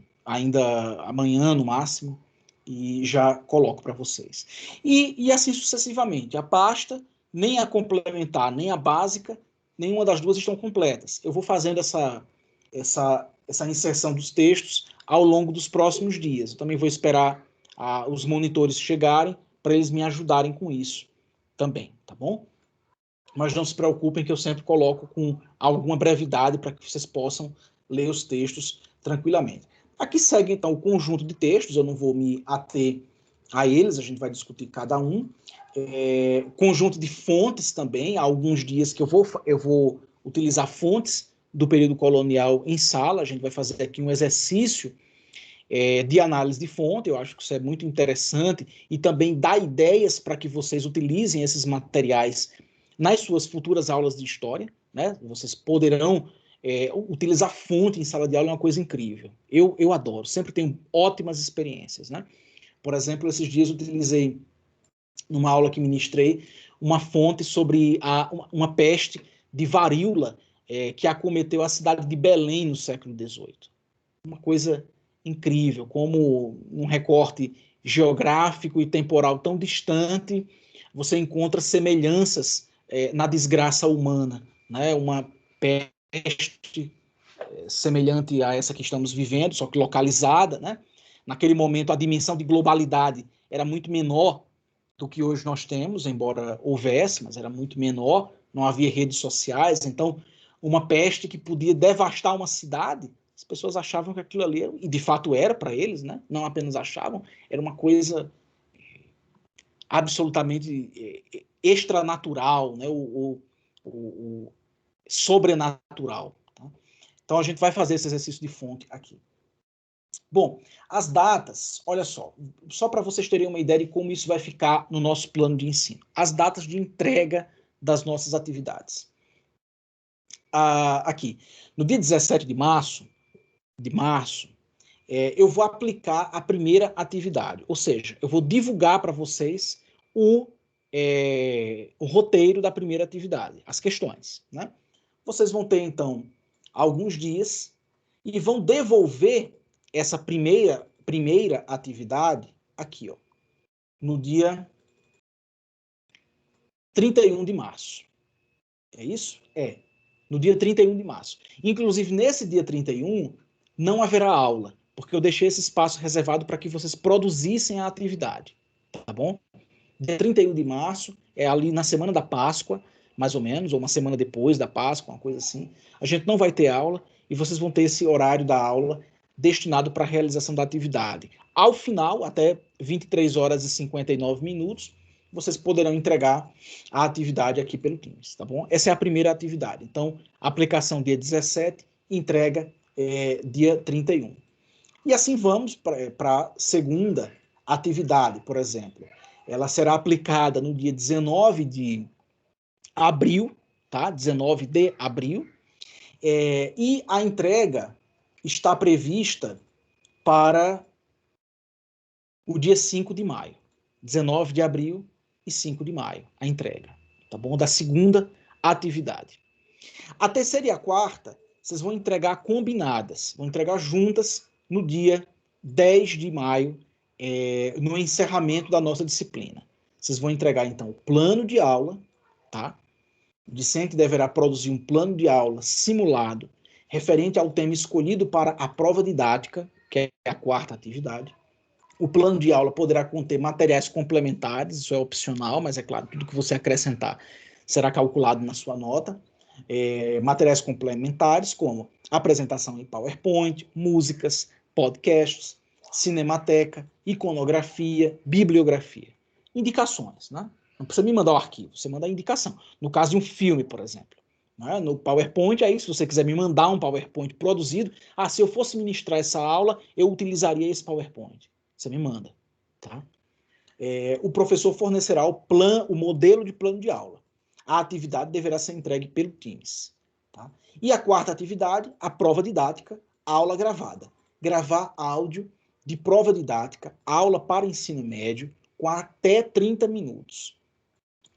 amanhã no máximo, e já coloco para vocês. E assim sucessivamente. A pasta, nem a complementar, nem a básica, nenhuma das duas estão completas. Eu vou fazendo essa inserção dos textos ao longo dos próximos dias. Eu também vou esperar os monitores chegarem para eles me ajudarem com isso também, tá bom? Mas não se preocupem que eu sempre coloco com alguma brevidade para que vocês possam ler os textos tranquilamente. Aqui segue, então, o conjunto de textos, eu não vou me ater a eles, a gente vai discutir cada um. Conjunto de fontes também, há alguns dias que eu vou utilizar fontes do período colonial em sala, a gente vai fazer aqui um exercício de análise de fonte, eu acho que isso é muito interessante, e também dá ideias para que vocês utilizem esses materiais nas suas futuras aulas de história, né? Vocês poderão utilizar fonte em sala de aula, é uma coisa incrível. Eu adoro, sempre tenho ótimas experiências, né? Por exemplo, esses dias eu utilizei, numa aula que ministrei, uma fonte sobre uma peste de varíola que acometeu a cidade de Belém no século XVIII. Uma coisa incrível, como um recorte geográfico e temporal tão distante, você encontra semelhanças na desgraça humana, né? Uma peste semelhante a essa que estamos vivendo, só que localizada, né? Naquele momento a dimensão de globalidade era muito menor do que hoje nós temos, embora houvesse, mas era muito menor, não havia redes sociais, então uma peste que podia devastar uma cidade, as pessoas achavam que aquilo ali, e de fato era para eles, né? Não apenas achavam, era uma coisa absolutamente extranatural, né? O sobrenatural. Tá? Então a gente vai fazer esse exercício de fonte aqui. Bom, as datas, olha só para vocês terem uma ideia de como isso vai ficar no nosso plano de ensino. As datas de entrega das nossas atividades. Aqui, no dia 17 de março, eu vou aplicar a primeira atividade, ou seja, eu vou divulgar para vocês o roteiro da primeira atividade, as questões, né? Vocês vão ter, então, alguns dias e vão devolver essa primeira atividade aqui, ó, no dia 31 de março. É isso? No dia 31 de março. Inclusive, nesse dia 31, não haverá aula, porque eu deixei esse espaço reservado para que vocês produzissem a atividade, tá bom? Dia 31 de março, é ali na semana da Páscoa, mais ou menos, ou uma semana depois da Páscoa, uma coisa assim. A gente não vai ter aula e vocês vão ter esse horário da aula destinado para a realização da atividade. Ao final, até 23 horas e 59 minutos, vocês poderão entregar a atividade aqui pelo Teams, tá bom? Essa é a primeira atividade. Então, aplicação dia 17, entrega dia 31. E assim vamos para a segunda atividade, por exemplo. Ela será aplicada no dia 19 de abril, tá? 19 de abril. E a entrega está prevista para o dia 5 de maio. 19 de abril e 5 de maio, a entrega, tá bom? Da segunda atividade. A terceira e a quarta, vocês vão entregar combinadas, vão entregar juntas no dia 10 de maio, no encerramento da nossa disciplina. Vocês vão entregar, então, o plano de aula, tá? O discente deverá produzir um plano de aula simulado referente ao tema escolhido para a prova didática, que é a quarta atividade. O plano de aula poderá conter materiais complementares, isso é opcional, mas é claro, tudo que você acrescentar será calculado na sua nota. Materiais complementares como apresentação em PowerPoint, músicas, podcasts, cinemateca, iconografia, bibliografia. Indicações, né? Não precisa me mandar o arquivo, você manda a indicação. No caso de um filme, por exemplo. Né? No PowerPoint, aí, se você quiser me mandar um PowerPoint produzido, se eu fosse ministrar essa aula, eu utilizaria esse PowerPoint. Você me manda. Tá? O professor fornecerá o modelo de plano de aula. A atividade deverá ser entregue pelo Teams. Tá? E a quarta atividade, a prova didática, aula gravada. Gravar áudio de prova didática, aula para ensino médio, com até 30 minutos,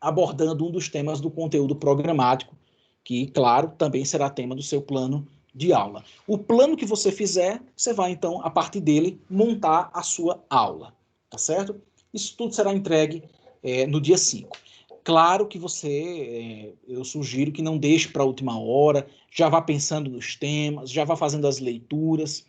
abordando um dos temas do conteúdo programático, que, claro, também será tema do seu plano de aula. O plano que você fizer, você vai, então, a partir dele, montar a sua aula. Tá certo? Isso tudo será entregue no dia 5. Claro que eu sugiro que não deixe para a última hora, já vá pensando nos temas, já vá fazendo as leituras,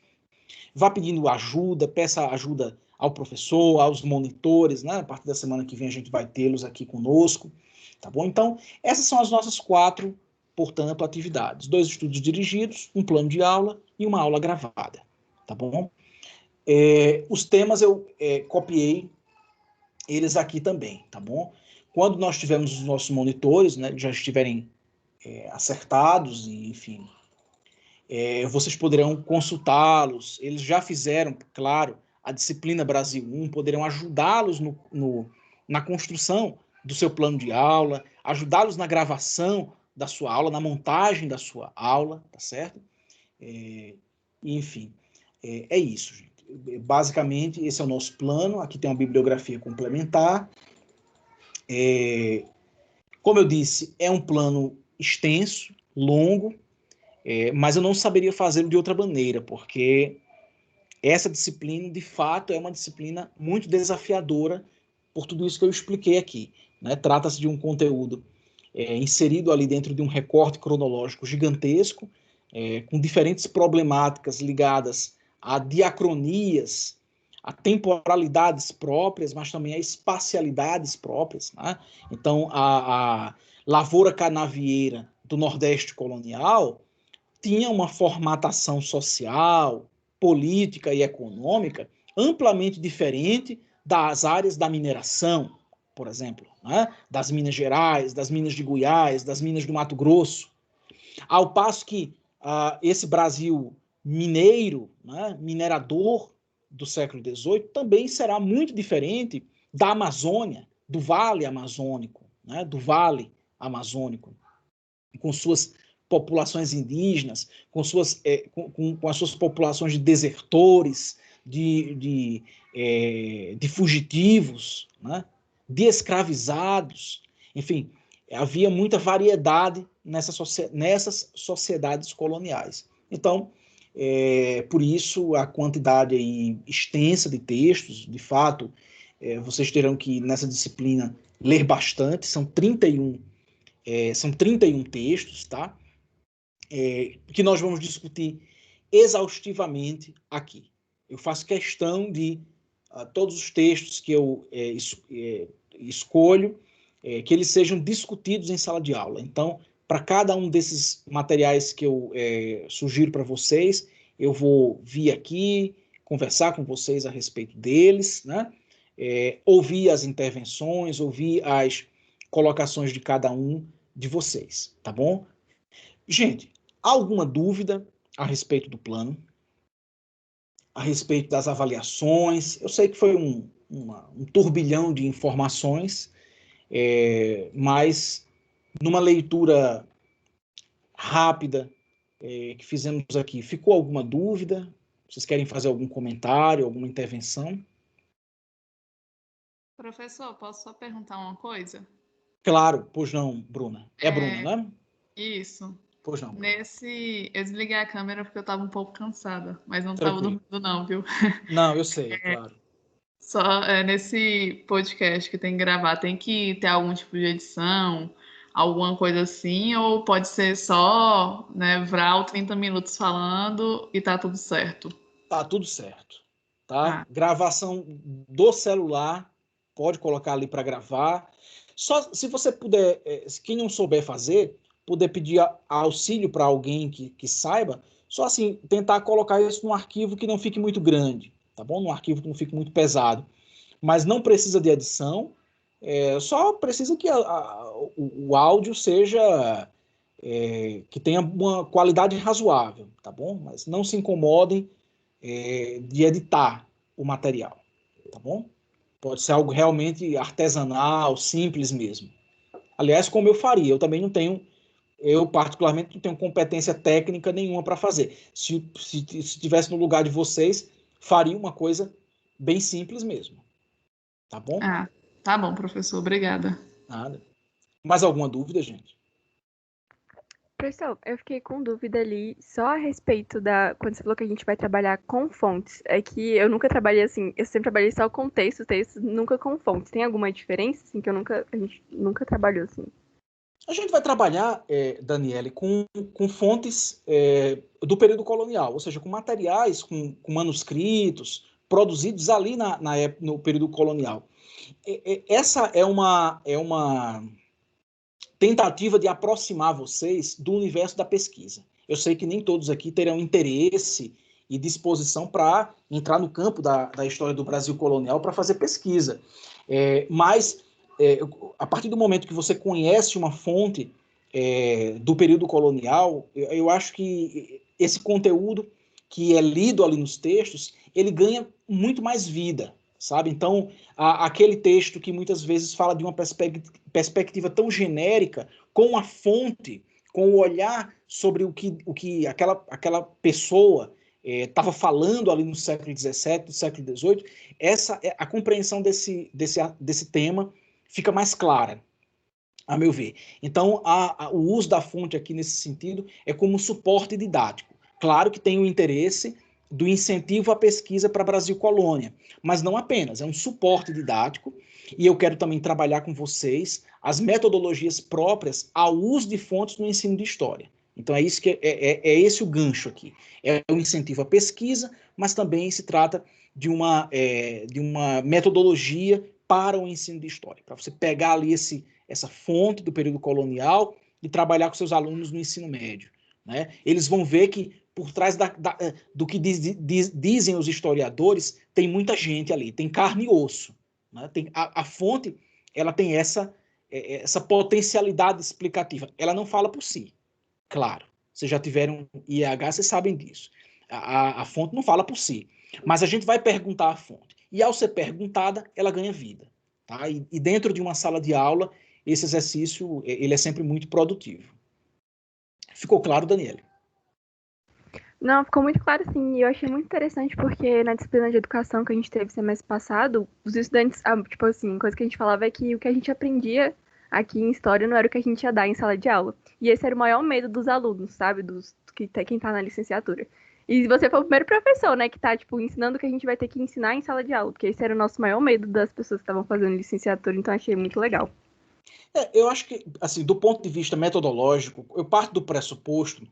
vá pedindo ajuda, peça ajuda ao professor, aos monitores, né? A partir da semana que vem a gente vai tê-los aqui conosco, tá bom? Então, essas são as nossas 4, portanto, atividades. 2 estudos dirigidos, um plano de aula e uma aula gravada, tá bom? Os temas eu copiei eles aqui também, tá bom? Quando nós tivermos os nossos monitores, né, já estiverem acertados, e, enfim, vocês poderão consultá-los. Eles já fizeram, claro, a disciplina Brasil 1, poderão ajudá-los na construção do seu plano de aula, ajudá-los na gravação da sua aula, na montagem da sua aula, tá certo? Enfim, é isso, gente. Basicamente, esse é o nosso plano. Aqui tem uma bibliografia complementar. Como eu disse, é um plano extenso, longo, mas eu não saberia fazê-lo de outra maneira, porque essa disciplina, de fato, é uma disciplina muito desafiadora por tudo isso que eu expliquei aqui, né? Trata-se de um conteúdo inserido ali dentro de um recorte cronológico gigantesco, com diferentes problemáticas ligadas a diacronias, a temporalidades próprias, mas também a espacialidades próprias, né? Então, a lavoura canavieira do Nordeste colonial tinha uma formatação social, política e econômica amplamente diferente das áreas da mineração, por exemplo, né? Das Minas Gerais, das Minas de Goiás, das Minas do Mato Grosso. Ao passo que esse Brasil mineiro, né, minerador do século XVIII, também será muito diferente da Amazônia, do Vale Amazônico, né, do Vale Amazônico, com suas populações indígenas, com as suas populações de desertores, de fugitivos, né, de escravizados, enfim, havia muita variedade nessas sociedades coloniais. Então, por isso, a quantidade aí extensa de textos, de fato, vocês terão que, nessa disciplina, ler bastante, são 31 textos, tá? Que nós vamos discutir exaustivamente aqui. Eu faço questão de todos os textos que eu escolho, que eles sejam discutidos em sala de aula. Então, para cada um desses materiais que eu sugiro para vocês, eu vou vir aqui, conversar com vocês a respeito deles, né? Ouvir as intervenções, ouvir as colocações de cada um de vocês, tá bom? Gente, há alguma dúvida a respeito do plano? A respeito das avaliações? Eu sei que foi um turbilhão de informações, mas numa leitura rápida que fizemos aqui, ficou alguma dúvida? Vocês querem fazer algum comentário, alguma intervenção? Professor, posso só perguntar uma coisa? Claro, pois não, Bruna. Bruna, né? Isso. Pois não. Eu desliguei a câmera porque eu estava um pouco cansada, mas não estava dormindo não, viu? Não, eu sei, claro. Só nesse podcast que tem que gravar, tem que ter algum tipo de edição, alguma coisa assim, ou pode ser só, né, Vral 30 minutos falando e tá tudo certo? Tá tudo certo, tá? Gravação do celular, pode colocar ali para gravar. Só se você puder, quem não souber fazer, puder pedir auxílio para alguém que saiba, Só assim, tentar colocar isso num arquivo que não fique muito grande, tá bom? Num arquivo que não fique muito pesado. Mas não precisa de edição, só precisa que o áudio seja... que tenha uma qualidade razoável, tá bom? Mas não se incomodem de editar o material, tá bom? Pode ser algo realmente artesanal, simples mesmo. Aliás, como eu faria, eu também não tenho, eu particularmente não tenho competência técnica nenhuma para fazer. Se estivesse no lugar de vocês, faria uma coisa bem simples mesmo, tá bom? Ah, tá bom, professor, obrigada. Nada. Mais alguma dúvida, gente? Professor, eu fiquei com dúvida ali só a respeito quando você falou que a gente vai trabalhar com fontes. É que eu nunca trabalhei assim, eu sempre trabalhei só com textos, nunca com fontes. Tem alguma diferença, assim, que a gente nunca trabalhou assim? A gente vai trabalhar, Daniele, com fontes do período colonial, ou seja, com materiais, com manuscritos, produzidos ali no período colonial. Essa é uma tentativa de aproximar vocês do universo da pesquisa. Eu sei que nem todos aqui terão interesse e disposição para entrar no campo da história do Brasil colonial para fazer pesquisa. Mas, a partir do momento que você conhece uma fonte do período colonial, eu acho que esse conteúdo que é lido ali nos textos, ele ganha muito mais vida, sabe? Então, aquele texto que muitas vezes fala de uma perspectiva tão genérica, com a fonte, com o olhar sobre o que aquela pessoa estava falando ali no século XVII, no século XVIII, a compreensão desse tema fica mais clara, a meu ver. Então, o uso da fonte aqui nesse sentido é como suporte didático. Claro que tem o interesse do incentivo à pesquisa para Brasil Colônia, mas não apenas, é um suporte didático, e eu quero também trabalhar com vocês as metodologias próprias ao uso de fontes no ensino de história. Então é isso que é esse o gancho aqui. É um incentivo à pesquisa, mas também se trata de uma metodologia para o ensino de história, para você pegar ali essa fonte do período colonial e trabalhar com seus alunos no ensino médio, né? Eles vão ver que por trás do que dizem os historiadores, tem muita gente ali, tem carne e osso, né? A fonte, ela tem essa potencialidade explicativa. Ela não fala por si, claro. Vocês já tiveram IEH, vocês sabem disso. A fonte não fala por si, mas a gente vai perguntar à fonte. E ao ser perguntada, ela ganha vida. Tá? E dentro de uma sala de aula, esse exercício ele é sempre muito produtivo. Ficou claro, Daniele? Não, ficou muito claro, sim. E eu achei muito interessante porque na disciplina de educação que a gente teve semestre passado, os estudantes, tipo assim, coisa que a gente falava é que o que a gente aprendia aqui em história não era o que a gente ia dar em sala de aula. E esse era o maior medo dos alunos, sabe? Quem tá na licenciatura. E você foi o primeiro professor, né, que tá, tipo, ensinando o que a gente vai ter que ensinar em sala de aula, porque esse era o nosso maior medo das pessoas que estavam fazendo licenciatura, então achei muito legal. Eu acho que, assim, do ponto de vista metodológico, eu parto do pressuposto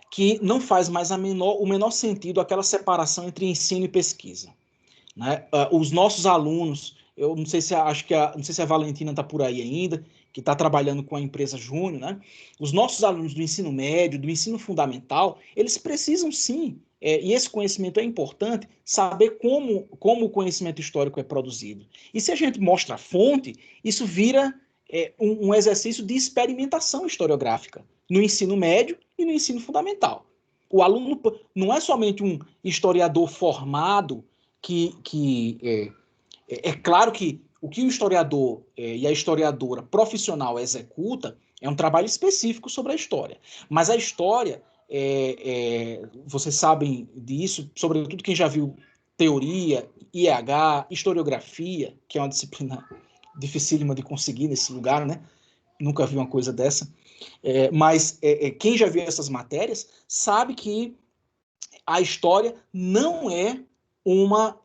que não faz mais o menor sentido aquela separação entre ensino e pesquisa, né? Os nossos alunos, eu não sei se não sei se a Valentina está por aí ainda, que está trabalhando com a empresa Júnior, né? Os nossos alunos do ensino médio, do ensino fundamental, eles precisam sim, e esse conhecimento é importante, saber como o conhecimento histórico é produzido. E se a gente mostra a fonte, isso vira um exercício de experimentação historiográfica no ensino médio e no ensino fundamental. O aluno não é somente um historiador formado é claro que o que o historiador e a historiadora profissional executa é um trabalho específico sobre a história. Mas a história, vocês sabem disso, sobretudo quem já viu teoria, IEH, historiografia, que é uma disciplina dificílima de conseguir nesse lugar, né? Nunca vi uma coisa dessa. Mas quem já viu essas matérias sabe que a história não é uma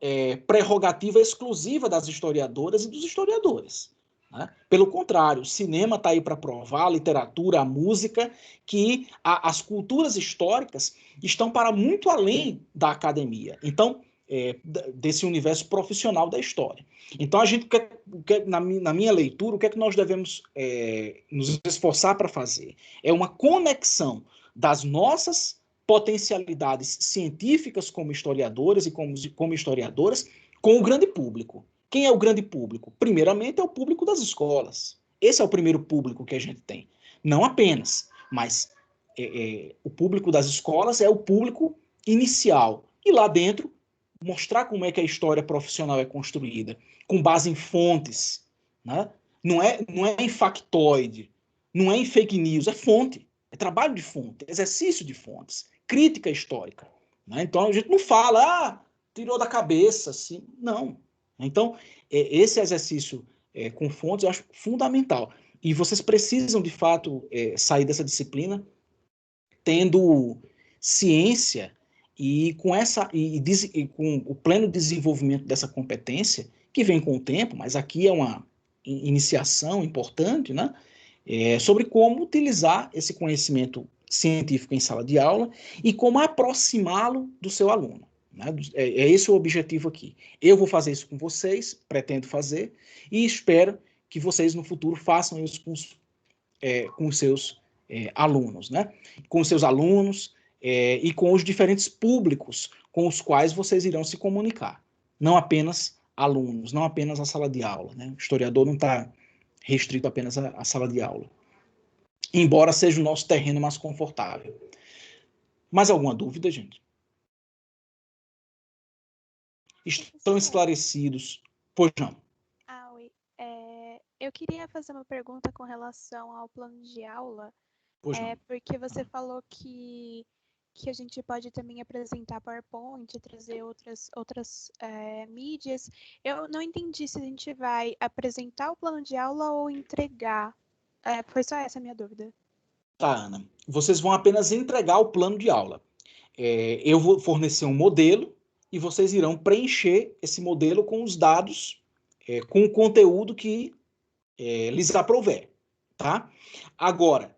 prerrogativa exclusiva das historiadoras e dos historiadores, né? Pelo contrário, o cinema está aí para provar, a literatura, a música, que as culturas históricas estão para muito além da academia. Então, desse universo profissional da história. Então, a gente na minha leitura, o que é que nós devemos nos esforçar para fazer? É uma conexão das nossas potencialidades científicas como historiadores e como historiadoras com o grande público. Quem é o grande público? Primeiramente é o público das escolas. Esse é o primeiro público que a gente tem. Não apenas, mas o público das escolas é o público inicial. E lá dentro, mostrar como é que a história profissional é construída, com base em fontes, né? Não é em factoide, não é em fake news, é fonte, é trabalho de fonte, exercício de fontes, crítica histórica, né? Então a gente não fala, tirou da cabeça, assim, não. Então esse exercício com fontes eu acho fundamental. E vocês precisam, de fato, sair dessa disciplina tendo ciência e com o pleno desenvolvimento dessa competência, que vem com o tempo, mas aqui é uma iniciação importante, né? Sobre como utilizar esse conhecimento científico em sala de aula e como aproximá-lo do seu aluno. Né? É esse o objetivo aqui. Eu vou fazer isso com vocês, pretendo fazer, e espero que vocês no futuro façam isso com os seus alunos, né? Com os seus alunos e com os diferentes públicos com os quais vocês irão se comunicar. Não apenas alunos, não apenas a sala de aula, né? O historiador não está restrito apenas à sala de aula. Embora seja o nosso terreno mais confortável. Mais alguma dúvida, gente? Estão esclarecidos? Pois não. Oi. Eu queria fazer uma pergunta com relação ao plano de aula. Pois não. Porque você falou que a gente pode também apresentar PowerPoint, trazer outras mídias. Eu não entendi se a gente vai apresentar o plano de aula ou entregar. Foi só essa a minha dúvida. Tá, Ana. Vocês vão apenas entregar o plano de aula. Eu vou fornecer um modelo e vocês irão preencher esse modelo com os dados, com o conteúdo que lhes aprouver. Tá? Agora,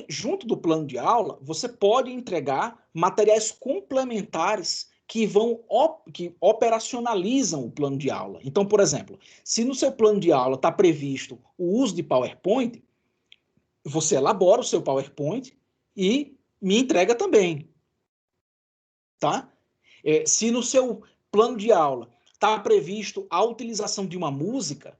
junto do plano de aula, você pode entregar materiais complementares que operacionalizam o plano de aula. Então, por exemplo, se no seu plano de aula está previsto o uso de PowerPoint, você elabora o seu PowerPoint e me entrega também. Tá? Se no seu plano de aula está previsto a utilização de uma música,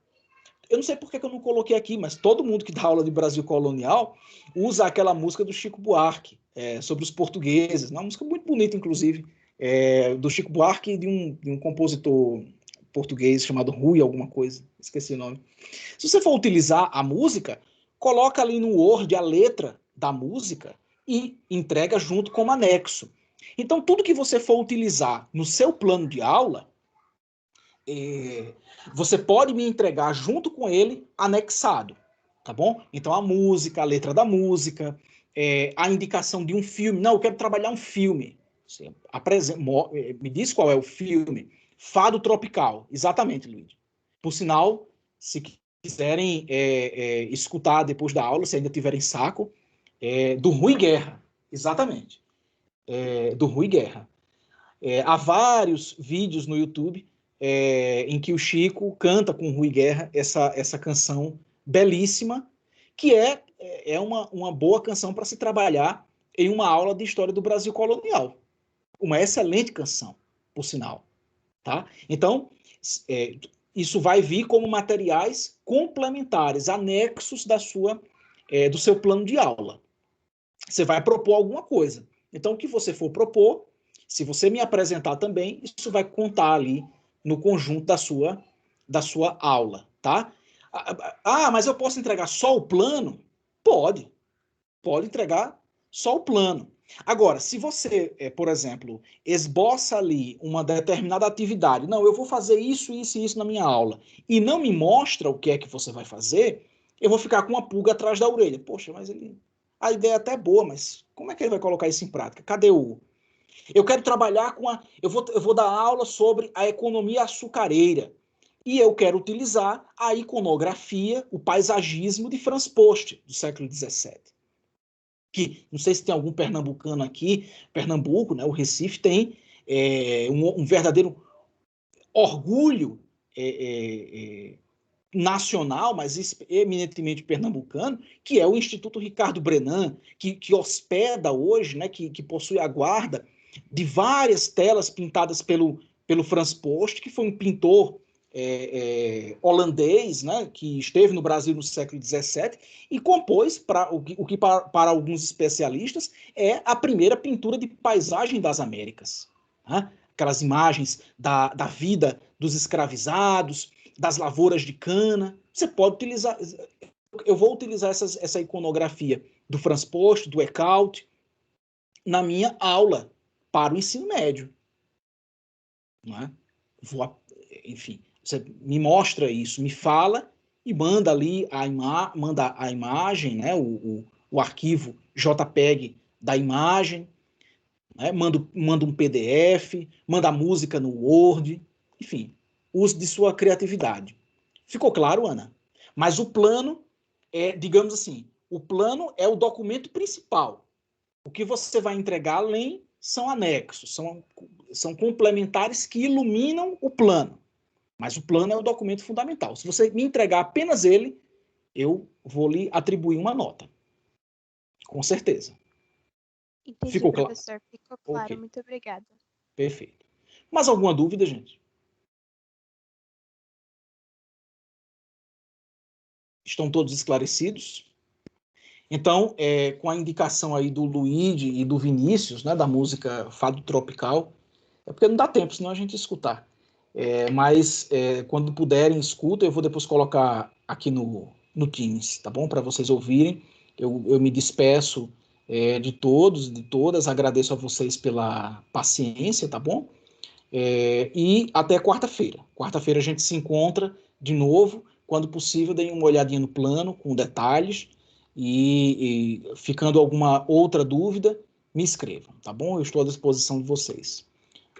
eu não sei por que eu não coloquei aqui, mas todo mundo que dá aula de Brasil colonial usa aquela música do Chico Buarque, sobre os portugueses, uma música muito bonita, inclusive, do Chico Buarque e de um compositor português chamado Rui alguma coisa, esqueci o nome. Se você for utilizar a música, coloca ali no Word a letra da música e entrega junto como anexo. Então, tudo que você for utilizar no seu plano de aula, você pode me entregar junto com ele anexado, tá bom? Então a música, a letra da música, a indicação de um filme. Não, eu quero trabalhar um filme. Você me diz qual é o filme. Fado Tropical. Exatamente, Luiz. Por sinal, se quiserem escutar depois da aula, se ainda tiverem saco, do Rui Guerra. Exatamente. Do Rui Guerra. Há vários vídeos no YouTube em que o Chico canta com o Rui Guerra essa canção belíssima, que é uma boa canção para se trabalhar em uma aula de história do Brasil colonial. Uma excelente canção, por sinal. Tá? Então, isso vai vir como materiais complementares, anexos do seu plano de aula. Você vai propor alguma coisa. Então, o que você for propor, se você me apresentar também, isso vai contar ali no conjunto da sua aula, tá? Mas eu posso entregar só o plano? Pode entregar só o plano. Agora, se você, por exemplo, esboça ali uma determinada atividade, não, eu vou fazer isso, isso e isso na minha aula, e não me mostra o que é que você vai fazer, eu vou ficar com uma pulga atrás da orelha. Poxa, mas a ideia é até boa, mas como é que ele vai colocar isso em prática? Cadê Eu quero trabalhar eu vou dar aula sobre a economia açucareira. E eu quero utilizar a iconografia, o paisagismo de Franz Post, do século XVII. Que, não sei se tem algum pernambucano aqui, Pernambuco, né, o Recife, tem um verdadeiro orgulho nacional, mas eminentemente pernambucano, que é o Instituto Ricardo Brenan, que hospeda hoje, né, que possui a guarda de várias telas pintadas pelo Frans Post, que foi um pintor holandês, né, que esteve no Brasil no século XVII e compôs o que para alguns especialistas é a primeira pintura de paisagem das Américas. Né? Aquelas imagens da vida dos escravizados, das lavouras de cana. Você pode utilizar... Eu vou utilizar essa iconografia do Frans Post, do Eckhout, na minha aula para o ensino médio. Não é? Enfim, você me mostra isso, me fala e manda ali manda a imagem, né, o arquivo JPEG da imagem, né, manda um PDF, manda a música no Word, enfim, use de sua criatividade. Ficou claro, Ana? Mas o plano digamos assim, o plano é o documento principal. O que você vai entregar além são anexos, são complementares que iluminam o plano. Mas o plano é o documento fundamental. Se você me entregar apenas ele, eu vou lhe atribuir uma nota. Com certeza. Entendi, Ficou professor. Ficou claro. Okay. Muito obrigada. Perfeito. Mais alguma dúvida, gente? Estão todos esclarecidos? Então, com a indicação aí do Luigi e do Vinícius, né, da música Fado Tropical, é porque não dá tempo, senão a gente escutar. Mas quando puderem, escuta. Eu vou depois colocar aqui no Teams, tá bom? Para vocês ouvirem. Eu me despeço de todos, de todas. Agradeço a vocês pela paciência, tá bom? E até quarta-feira. Quarta-feira a gente se encontra de novo. Quando possível, deem uma olhadinha no plano, com detalhes. E ficando alguma outra dúvida, me escrevam, tá bom? Eu estou à disposição de vocês.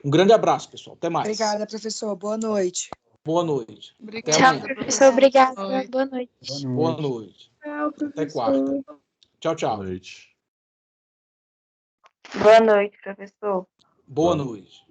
Um grande abraço, pessoal. Até mais. Obrigada, professor. Boa noite. Boa noite. Obrigada, Tchau, professor. Obrigada. Boa noite. Boa noite. Tchau, Até professor. quarta. Tchau, tchau. Boa noite. Boa noite, professor. Boa noite.